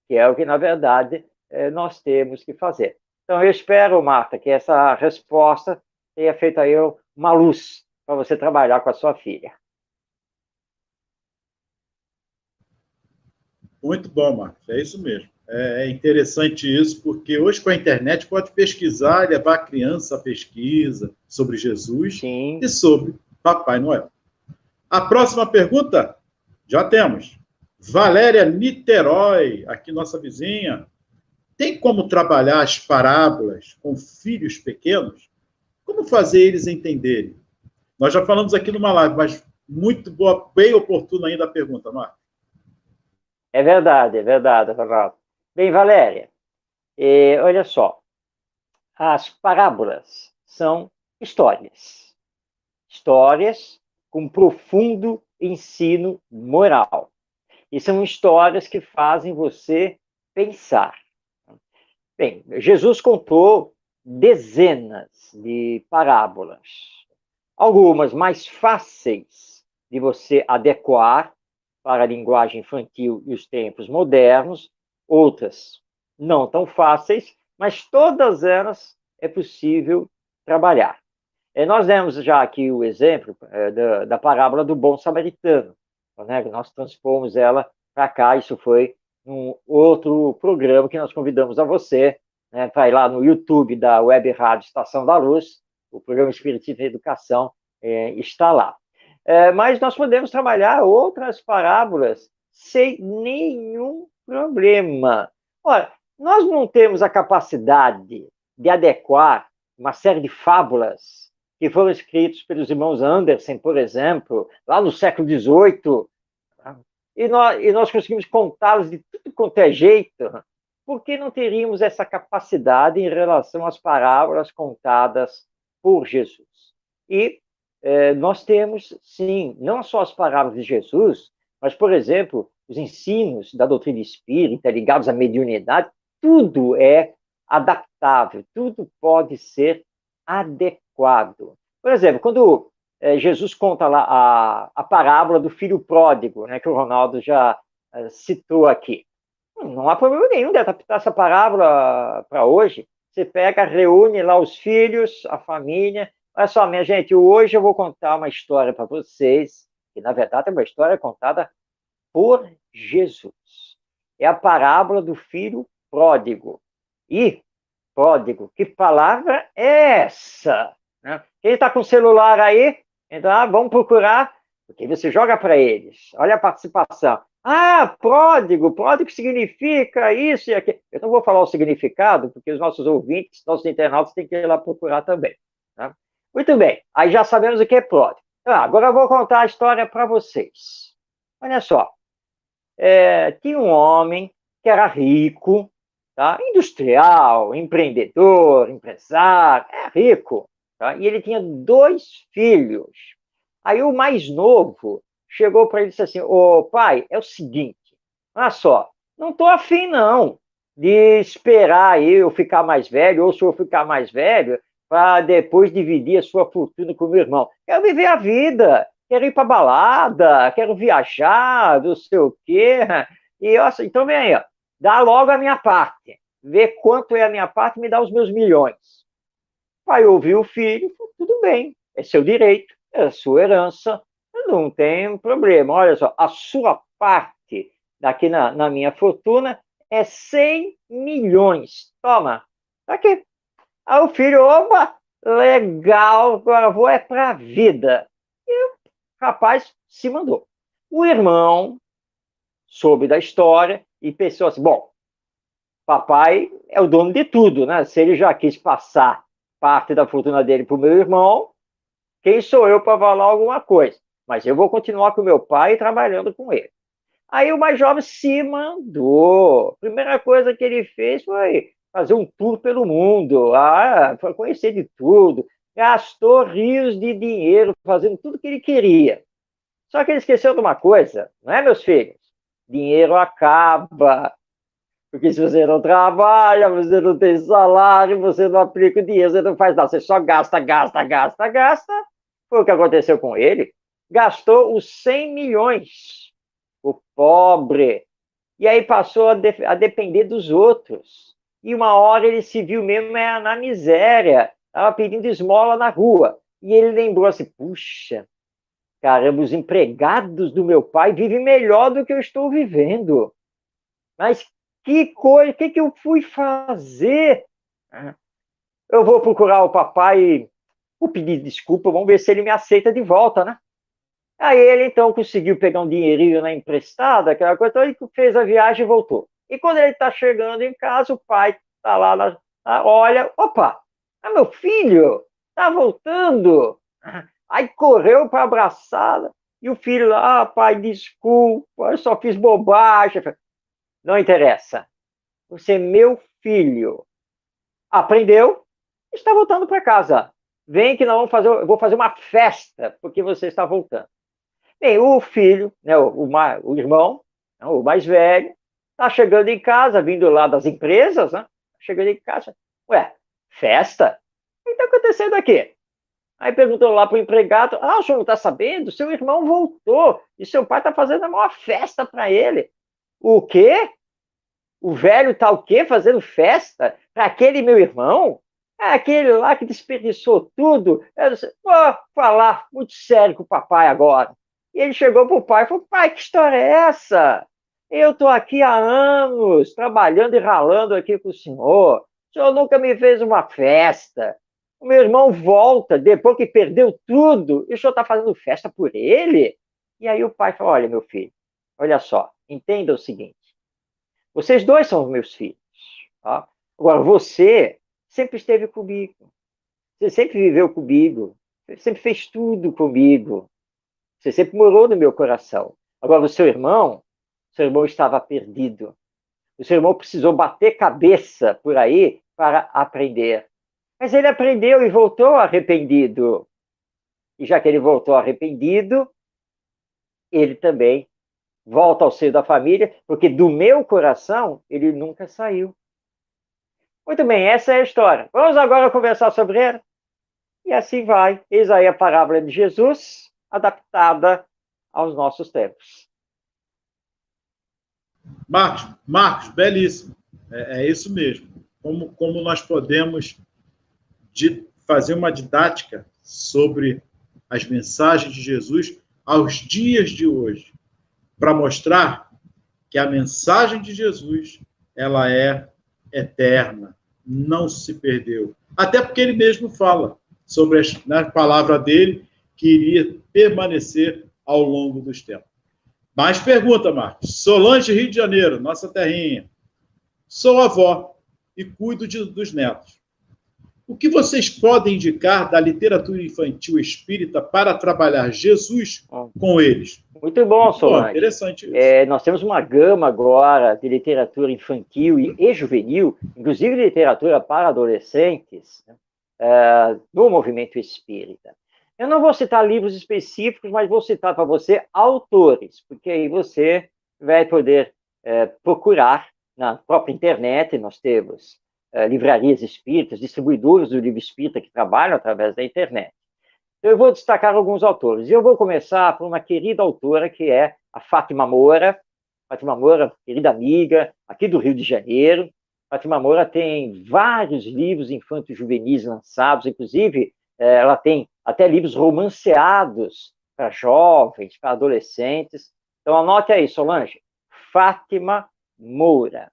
que é o que, na verdade, nós temos que fazer. Então, eu espero, Marta, que essa resposta tenha feito aí uma luz para você trabalhar com a sua filha. Muito bom, Marcos. É isso mesmo. É interessante isso, porque hoje com a internet pode pesquisar e levar a criança a pesquisa sobre Jesus Sim. e sobre Papai Noel. A próxima pergunta já temos. Valéria Niterói, aqui nossa vizinha. Tem como trabalhar as parábolas com filhos pequenos? Como fazer eles entenderem? Nós já falamos aqui numa live, mas muito boa, bem oportuna ainda a pergunta, Marcos. É verdade, Ronaldo. Bem, Valéria, olha só, as parábolas são histórias. Histórias com profundo ensino moral. E são histórias que fazem você pensar. Bem, Jesus contou dezenas de parábolas, algumas mais fáceis de você adequar para a linguagem infantil e os tempos modernos, outras não tão fáceis, mas todas elas é possível trabalhar. Nós demos já aqui o exemplo da parábola do bom samaritano, né? Nós transpomos ela para cá, isso foi um outro programa que nós convidamos a você, né, para ir lá no YouTube da Web Rádio Estação da Luz, o programa Espiritismo e Educação está lá. Mas nós podemos trabalhar outras parábolas sem nenhum problema. Ora, nós não temos a capacidade de adequar uma série de fábulas que foram escritas pelos irmãos Andersen, por exemplo, lá no século XVIII, e nós conseguimos contá-los de tudo quanto é jeito. Por que não teríamos essa capacidade em relação às parábolas contadas por Jesus? E nós temos, sim, não só as parábolas de Jesus, mas, por exemplo, os ensinos da doutrina espírita ligados à mediunidade, tudo é adaptável, tudo pode ser adequado. Por exemplo, quando Jesus conta lá a parábola do filho pródigo, né, que o Ronaldo já citou aqui. Não há problema nenhum de adaptar essa parábola para hoje. Você pega, reúne lá os filhos, a família. Olha só, minha gente, hoje eu vou contar uma história para vocês, que na verdade é uma história contada por Jesus. É a parábola do filho pródigo. E, pródigo, que palavra é essa? Quem está com o celular aí? Então, vamos procurar, porque você joga para eles. Olha a participação. Pródigo significa isso e aquilo. Eu não vou falar o significado, porque os nossos ouvintes, nossos internautas, têm que ir lá procurar também. Tá? Muito bem, aí já sabemos o que é pródigo. Agora eu vou contar a história para vocês. Olha só, tinha um homem que era rico, tá? Industrial, empreendedor, empresário, rico. Tá? E ele tinha 2 filhos. Aí o mais novo chegou para ele e disse assim, pai, é o seguinte, olha só, não estou afim não de esperar eu ficar mais velho, ou se eu ficar mais velho, para depois dividir a sua fortuna com o meu irmão. Quero viver a vida, quero ir para balada, quero viajar, não sei o quê. E, então vem aí, dá logo a minha parte, vê quanto é a minha parte e me dá os meus milhões. O pai ouviu o filho, falou, tudo bem, é seu direito, é a sua herança, não tem problema. Olha só, a sua parte daqui na minha fortuna é 100 milhões. Toma, tá aqui. Aí o filho, opa, legal, agora vou para a vida. E o rapaz se mandou. O irmão soube da história e pensou assim, bom, papai é o dono de tudo, né? Se ele já quis passar parte da fortuna dele para o meu irmão, quem sou eu para falar alguma coisa? Mas eu vou continuar com meu pai trabalhando com ele. Aí o mais jovem se mandou. A primeira coisa que ele fez foi fazer um tour pelo mundo, foi conhecer de tudo, gastou rios de dinheiro fazendo tudo que ele queria. Só que ele esqueceu de uma coisa, não é, meus filhos? Dinheiro acaba. Porque se você não trabalha, você não tem salário, você não aplica o dinheiro, você não faz nada, você só gasta, gasta, gasta, gasta. Foi o que aconteceu com ele. Gastou os 100 milhões. O pobre. E aí passou a depender dos outros. E uma hora ele se viu mesmo na miséria. Estava pedindo esmola na rua. E ele lembrou assim, puxa, caramba, os empregados do meu pai vivem melhor do que eu estou vivendo. Mas que coisa, o que eu fui fazer? Eu vou procurar o papai, vou pedir desculpa, vamos ver se ele me aceita de volta, né? Aí ele, então, conseguiu pegar um dinheirinho na emprestada, aquela coisa, então ele fez a viagem e voltou. E quando ele está chegando em casa, o pai está lá, olha, opa, meu filho, está voltando. Aí correu para abraçá-la, e o filho lá, pai, desculpa, eu só fiz bobagem. Não interessa, você é meu filho. Aprendeu, está voltando para casa. Vem que nós vamos fazer, eu vou fazer uma festa, porque você está voltando. Bem, o filho, né, o irmão, né, o mais velho, está chegando em casa, vindo lá das empresas, né? Chegando em casa, ué, festa? O que está acontecendo aqui? Aí perguntou lá para o empregado, o senhor não está sabendo? Seu irmão voltou e seu pai está fazendo a maior festa para ele. O quê? O velho está o quê? Fazendo festa para aquele meu irmão? É aquele lá que desperdiçou tudo. Eu disse, vou falar muito sério com o papai agora. E ele chegou para o pai e falou, pai, que história é essa? Eu estou aqui há anos, trabalhando e ralando aqui com o senhor. O senhor nunca me fez uma festa. O meu irmão volta, depois que perdeu tudo, e o senhor está fazendo festa por ele? E aí o pai falou, olha, meu filho, olha só, entenda o seguinte: vocês dois são os meus filhos. Tá? Agora, você sempre esteve comigo. Você sempre viveu comigo. Você sempre fez tudo comigo. Você sempre morou no meu coração. Agora, o seu irmão estava perdido. O seu irmão precisou bater cabeça por aí para aprender. Mas ele aprendeu e voltou arrependido. E já que ele voltou arrependido, ele também volta ao seio da família, porque do meu coração ele nunca saiu. Muito bem, essa é a história. Vamos agora conversar sobre ela. E assim vai. Eis aí a parábola de Jesus, adaptada aos nossos tempos. Marcos, belíssimo. É isso mesmo. Como nós podemos fazer uma didática sobre as mensagens de Jesus aos dias de hoje, para mostrar que a mensagem de Jesus ela é eterna, não se perdeu. Até porque ele mesmo fala sobre a palavra dele que iria permanecer ao longo dos tempos. Mais pergunta, Marcos. Solange, Rio de Janeiro, nossa terrinha. Sou avó e cuido dos netos. O que vocês podem indicar da literatura infantil espírita para trabalhar Jesus com eles? Muito bom, Solange. Interessante isso. Nós temos uma gama agora de literatura infantil e juvenil, inclusive literatura para adolescentes, no movimento espírita. Eu não vou citar livros específicos, mas vou citar para você autores, porque aí você vai poder procurar na própria internet. Nós temos livrarias espíritas, distribuidores do livro espírita que trabalham através da internet. Eu vou destacar alguns autores. Eu vou começar por uma querida autora, que é a Fátima Moura. Fátima Moura, querida amiga, aqui do Rio de Janeiro. Fátima Moura tem vários livros infantos juvenis lançados, inclusive ela tem até livros romanceados para jovens, para adolescentes. Então, anote aí, Solange. Fátima Moura.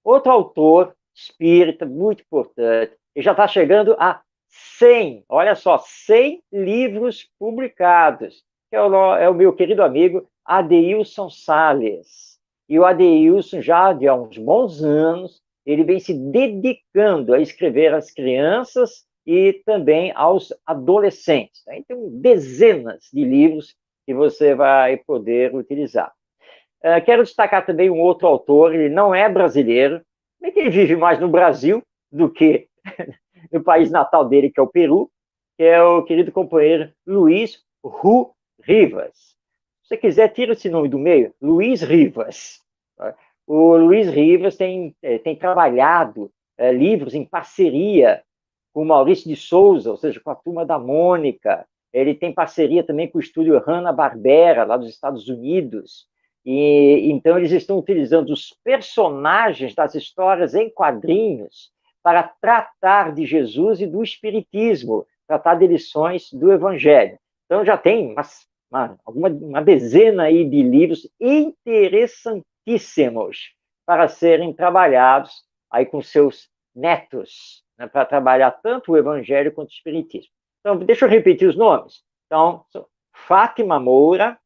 Outro autor espírita muito importante, e já está chegando a 100, olha só, 100 livros publicados, que é o meu querido amigo Adeilson Sales. E o Adeilson, já há uns bons anos, ele vem se dedicando a escrever às crianças e também aos adolescentes. Então, dezenas de livros que você vai poder utilizar. Quero destacar também um outro autor, ele não é brasileiro, bem que ele vive mais no Brasil do que no país natal dele, que é o Peru, que é o querido companheiro Luiz Ru Rivas. Se você quiser, tira esse nome do meio, Luiz Rivas. O Luiz Rivas tem trabalhado livros em parceria com o Maurício de Souza, ou seja, com a Turma da Mônica. Ele tem parceria também com o estúdio Hanna-Barbera, lá dos Estados Unidos. E então eles estão utilizando os personagens das histórias em quadrinhos para tratar de Jesus e do Espiritismo, tratar de lições do Evangelho. Então já tem uma dezena aí de livros interessantíssimos para serem trabalhados aí com seus netos, né, para trabalhar tanto o Evangelho quanto o Espiritismo. Então, deixa eu repetir os nomes. Então, Fátima Moura,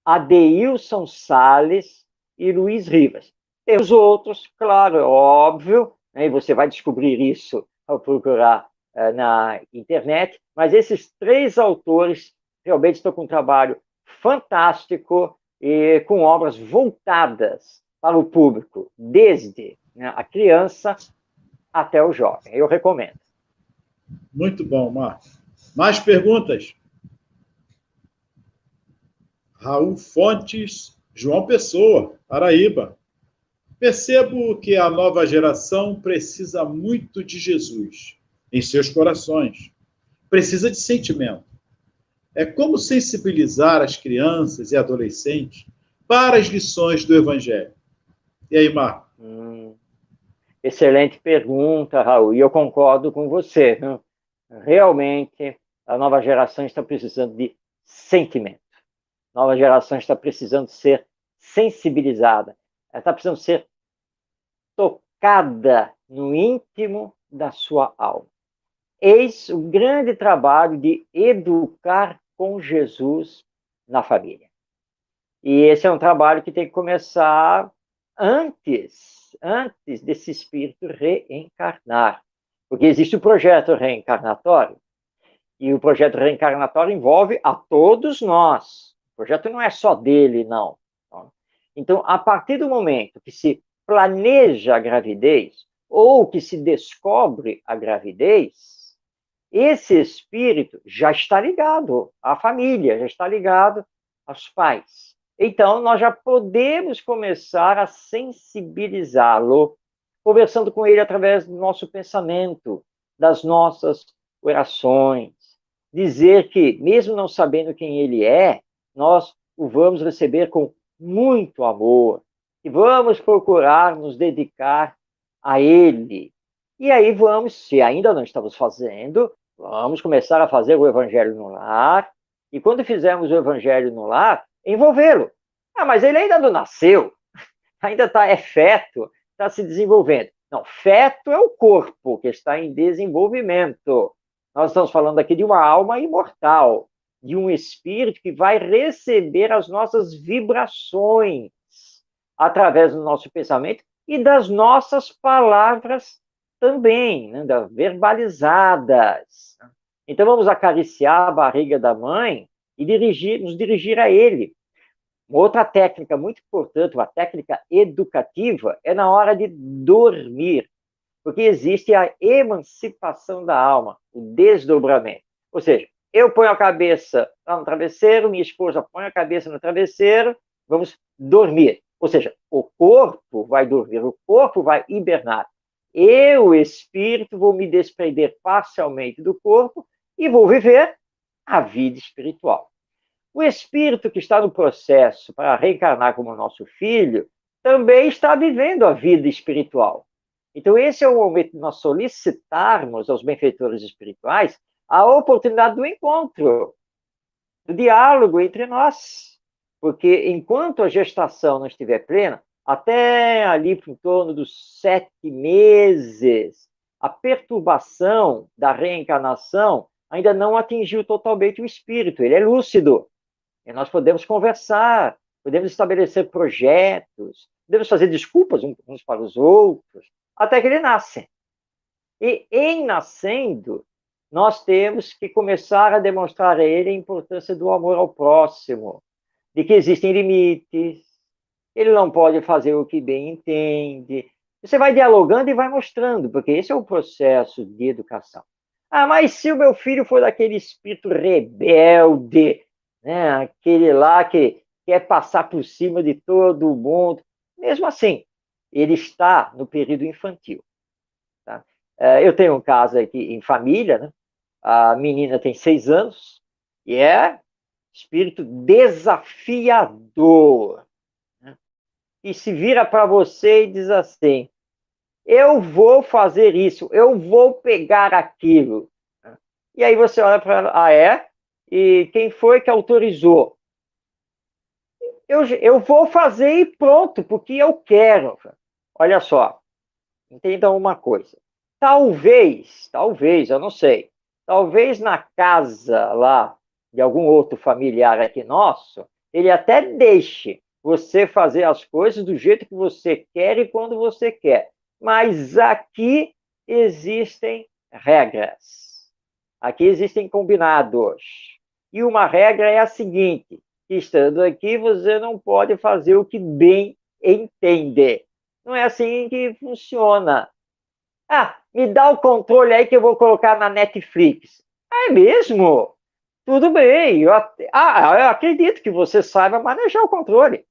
Adeilson Sales e Luiz Rivas. Tem os outros, claro, é óbvio, né, e você vai descobrir isso ao procurar na internet, mas esses três autores realmente estão com um trabalho fantástico e com obras voltadas para o público, desde a criança até o jovem. Eu recomendo. Muito bom, Marcos. Mais perguntas? Raul Fontes, João Pessoa, Paraíba. Percebo que a nova geração precisa muito de Jesus em seus corações. Precisa de sentimento. É como sensibilizar as crianças e adolescentes para as lições do Evangelho. E aí, Marco? Excelente pergunta, Raul, e eu concordo com você. Né? Realmente, a nova geração está precisando de sentimento. A nova geração está precisando ser sensibilizada. Ela está precisando ser tocada no íntimo da sua alma. Eis o grande trabalho de educar com Jesus na família. E esse é um trabalho que tem que começar antes desse espírito reencarnar. Porque existe o projeto reencarnatório, e o projeto reencarnatório envolve a todos nós. O projeto não é só dele, não. Então, a partir do momento que se planeja a gravidez, ou que se descobre a gravidez, esse espírito já está ligado à família, já está ligado aos pais. Então, nós já podemos começar a sensibilizá-lo, conversando com ele através do nosso pensamento, das nossas orações. Dizer que, mesmo não sabendo quem ele é, nós o vamos receber com muito amor e vamos procurar nos dedicar a ele. E aí vamos, se ainda não estamos fazendo, vamos começar a fazer o Evangelho no lar, e quando fizermos o Evangelho no lar, envolvê-lo. Ah, mas ele ainda não nasceu, ainda é feto, está se desenvolvendo. Não, feto é o corpo que está em desenvolvimento. Nós estamos falando aqui de uma alma imortal, de um espírito que vai receber as nossas vibrações através do nosso pensamento e das nossas palavras também, né, verbalizadas. Então vamos acariciar a barriga da mãe e nos dirigir a ele. Uma outra técnica muito importante, uma técnica educativa, é na hora de dormir, porque existe a emancipação da alma, o desdobramento. Ou seja, eu ponho a cabeça lá no travesseiro, minha esposa põe a cabeça no travesseiro, vamos dormir. Ou seja, o corpo vai dormir, o corpo vai hibernar. Eu, espírito, vou me desprender parcialmente do corpo e vou viver a vida espiritual. O espírito que está no processo para reencarnar como nosso filho também está vivendo a vida espiritual. Então, esse é o momento de nós solicitarmos aos benfeitores espirituais a oportunidade do encontro, do diálogo entre nós. Porque enquanto a gestação não estiver plena, até ali em torno dos 7 meses, a perturbação da reencarnação ainda não atingiu totalmente o espírito, ele é lúcido. E nós podemos conversar, podemos estabelecer projetos, podemos fazer desculpas uns para os outros, até que ele nasce. E em nascendo, nós temos que começar a demonstrar a ele a importância do amor ao próximo, de que existem limites, ele não pode fazer o que bem entende. Você vai dialogando e vai mostrando, porque esse é o processo de educação. Ah, mas se o meu filho for daquele espírito rebelde, né, aquele lá que quer passar por cima de todo mundo, mesmo assim, ele está no período infantil. Tá? Eu tenho um caso aqui em família, né? A menina tem 6 anos e é espírito desafiador. Né? E se vira para você e diz assim, eu vou fazer isso, eu vou pegar aquilo. E aí você olha para ela, ah, é? E quem foi que autorizou? Eu vou fazer e pronto, porque eu quero. Olha só, entendam uma coisa. Talvez, eu não sei, talvez na casa lá de algum outro familiar aqui nosso, ele até deixe você fazer as coisas do jeito que você quer e quando você quer. Mas aqui existem regras. Aqui existem combinados. E uma regra é a seguinte, estando aqui, você não pode fazer o que bem entende. Não é assim que funciona. Ah, me dá o controle aí que eu vou colocar na Netflix. Ah, é mesmo? Tudo bem. Eu acredito que você saiba manejar o controle.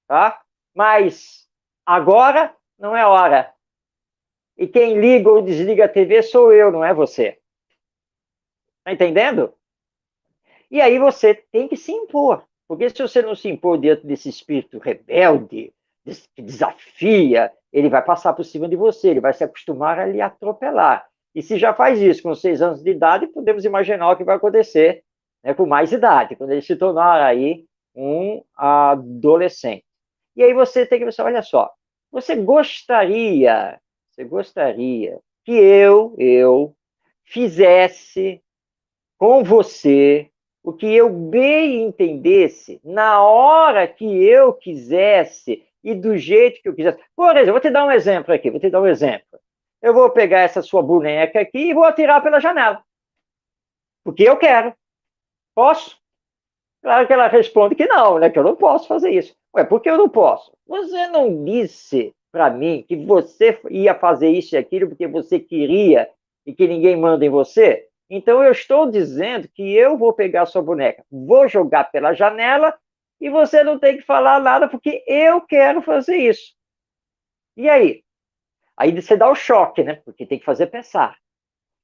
Tá? Mas agora não é hora. E quem liga ou desliga a TV sou eu, não é você. Tá entendendo? E aí você tem que se impor. Porque se você não se impor diante desse espírito rebelde, que desafia, ele vai passar por cima de você, ele vai se acostumar a lhe atropelar. E se já faz isso com 6 anos de idade, podemos imaginar o que vai acontecer, né, com mais idade, quando ele se tornar aí um adolescente. E aí você tem que pensar, olha só, você gostaria que eu fizesse com você o que eu bem entendesse, na hora que eu quisesse e do jeito que eu quisesse. Por exemplo, vou te dar um exemplo aqui, Eu vou pegar essa sua boneca aqui e vou atirar pela janela. Porque eu quero. Posso? Claro que ela responde que não, né? Que eu não posso fazer isso. Ué, por que eu não posso? Você não disse para mim que você ia fazer isso e aquilo porque você queria e que ninguém manda em você? Então eu estou dizendo que eu vou pegar a sua boneca, vou jogar pela janela e você não tem que falar nada porque eu quero fazer isso. E aí? Aí você dá o choque, né? Porque tem que fazer pensar.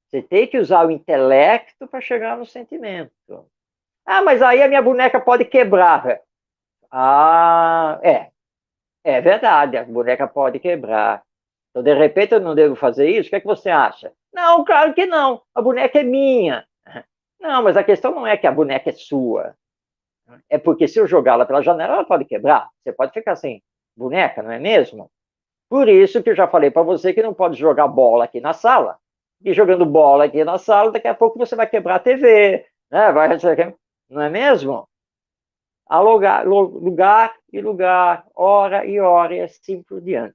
Você tem que usar o intelecto para chegar no sentimento. Ah, mas aí a minha boneca pode quebrar. Ah, é verdade, a boneca pode quebrar. Então, de repente, eu não devo fazer isso? O que é que você acha? Não, claro que não. A boneca é minha. Não, mas a questão não é que a boneca é sua. É porque se eu jogá-la pela janela, ela pode quebrar. Você pode ficar sem boneca, não é mesmo? Por isso que eu já falei para você que não pode jogar bola aqui na sala. E jogando bola aqui na sala, daqui a pouco você vai quebrar a TV, né? Não é mesmo? Há lugar e lugar, hora e hora, e assim por diante.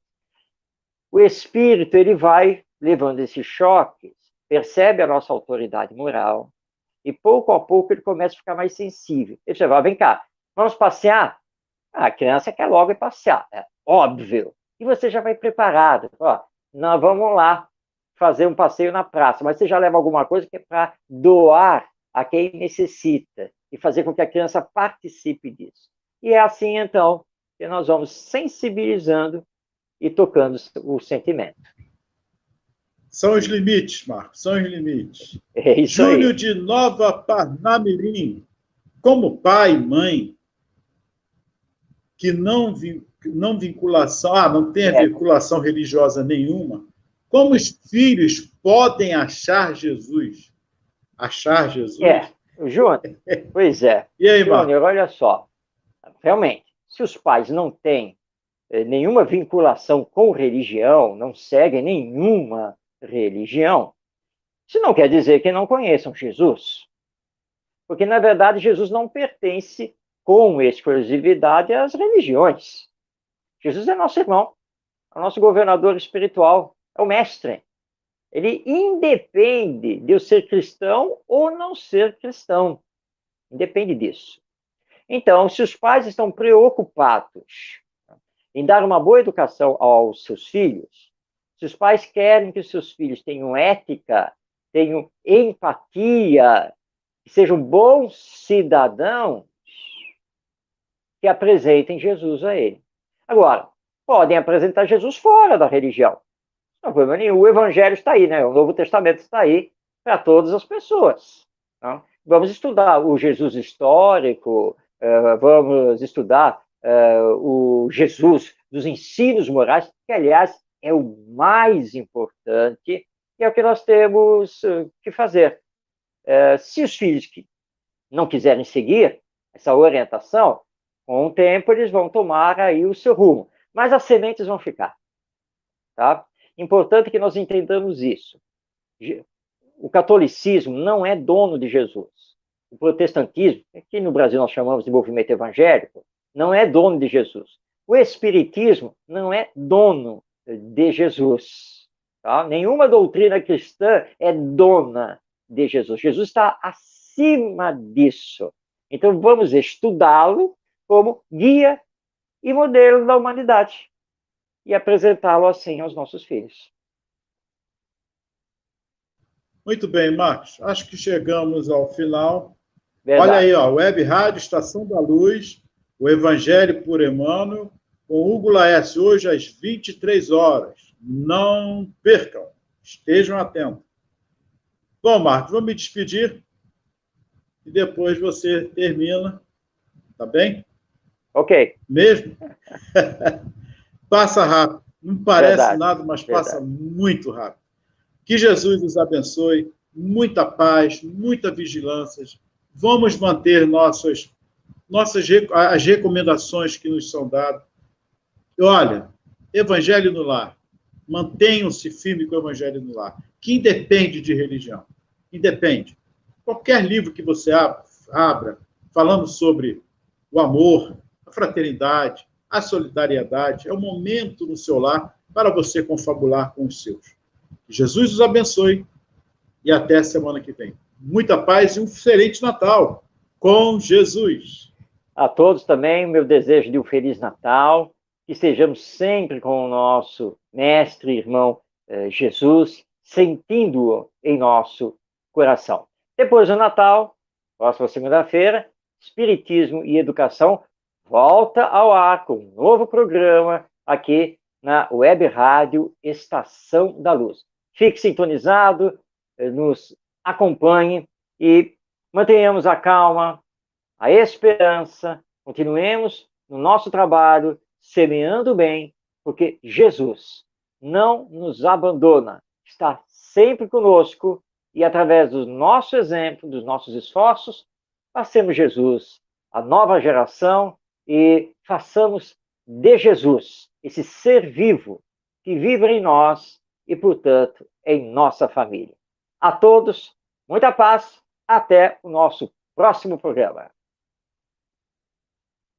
O espírito, ele vai levando esses choques, percebe a nossa autoridade moral, e pouco a pouco ele começa a ficar mais sensível. Ele vai, vem cá, vamos passear? A criança quer logo ir passear, é óbvio. E você já vai preparado. Ó, nós vamos lá fazer um passeio na praça, mas você já leva alguma coisa que é para doar a quem necessita e fazer com que a criança participe disso. E é assim, então, que nós vamos sensibilizando e tocando o sentimento. São os limites, Marcos, são os limites. É isso Júlio aí. de Nova Parnamirim, como pai e mãe, que não vinculação, não tem vinculação religiosa nenhuma, como os filhos podem achar Jesus? Achar Jesus? Júnior, pois é. E aí, Júnior, olha só. Realmente, se os pais não têm nenhuma vinculação com religião, não seguem nenhuma religião, isso não quer dizer que não conheçam Jesus. Porque, na verdade, Jesus não pertence com exclusividade às religiões. Jesus é nosso irmão, é nosso governador espiritual, é o mestre. Ele independe de eu ser cristão ou não ser cristão. Independe disso. Então, se os pais estão preocupados em dar uma boa educação aos seus filhos, se os pais querem que os seus filhos tenham ética, tenham empatia, que sejam bons cidadãos, que apresentem Jesus a ele. Agora, podem apresentar Jesus fora da religião. Não problema nenhum. O Evangelho está aí, né? O Novo Testamento está aí para todas as pessoas. Não? Vamos estudar o Jesus histórico, vamos estudar o Jesus dos ensinos morais, que, aliás, é o mais importante e é o que nós temos que fazer. Se os filhos que não quiserem seguir essa orientação, com o tempo eles vão tomar aí o seu rumo. Mas as sementes vão ficar. Tá? Importante que nós entendamos isso. O catolicismo não é dono de Jesus. O protestantismo, que no Brasil nós chamamos de movimento evangélico, não é dono de Jesus. O espiritismo não é dono de Jesus. Tá? Nenhuma doutrina cristã é dona de Jesus. Jesus está acima disso. Então vamos estudá-lo como guia e modelo da humanidade e apresentá-lo assim aos nossos filhos. Muito bem, Marcos. Acho que chegamos ao final. Verdade. Olha aí, ó, Web Rádio Estação da Luz, o Evangelho por Emmanuel, com Hugo Laércio, hoje às 23 horas. Não percam, estejam atentos. Bom, Marcos, vou me despedir e depois você termina, tá bem? Ok. Mesmo? Passa rápido. Não parece Verdade. nada, mas passa muito rápido. Que Jesus os abençoe, muita paz, muita vigilância. Vamos manter as recomendações que nos são dadas. E olha, Evangelho no lar. Mantenham-se firmes com o Evangelho no lar, que independe de religião. Independe. Qualquer livro que você abra, Abra, falamos sobre o amor, a fraternidade, a solidariedade. É o momento no seu lar para você confabular com os seus. Que Jesus os abençoe e até a semana que vem. Muita paz e um excelente Natal com Jesus. A todos também, meu desejo de um Feliz Natal, que estejamos sempre com o nosso mestre, irmão Jesus, sentindo-o em nosso coração. Depois do Natal, próxima segunda-feira, Espiritismo e Educação volta ao ar com um novo programa aqui na Web Rádio Estação da Luz. Fique sintonizado, nos acompanhe e mantenhamos a calma, a esperança, continuemos no nosso trabalho, semeando bem, porque Jesus não nos abandona, está sempre conosco e através do nosso exemplo, dos nossos esforços, passemos Jesus à nova geração e façamos de Jesus esse ser vivo que vive em nós e, portanto, em nossa família. A todos, muita paz, até o nosso próximo programa.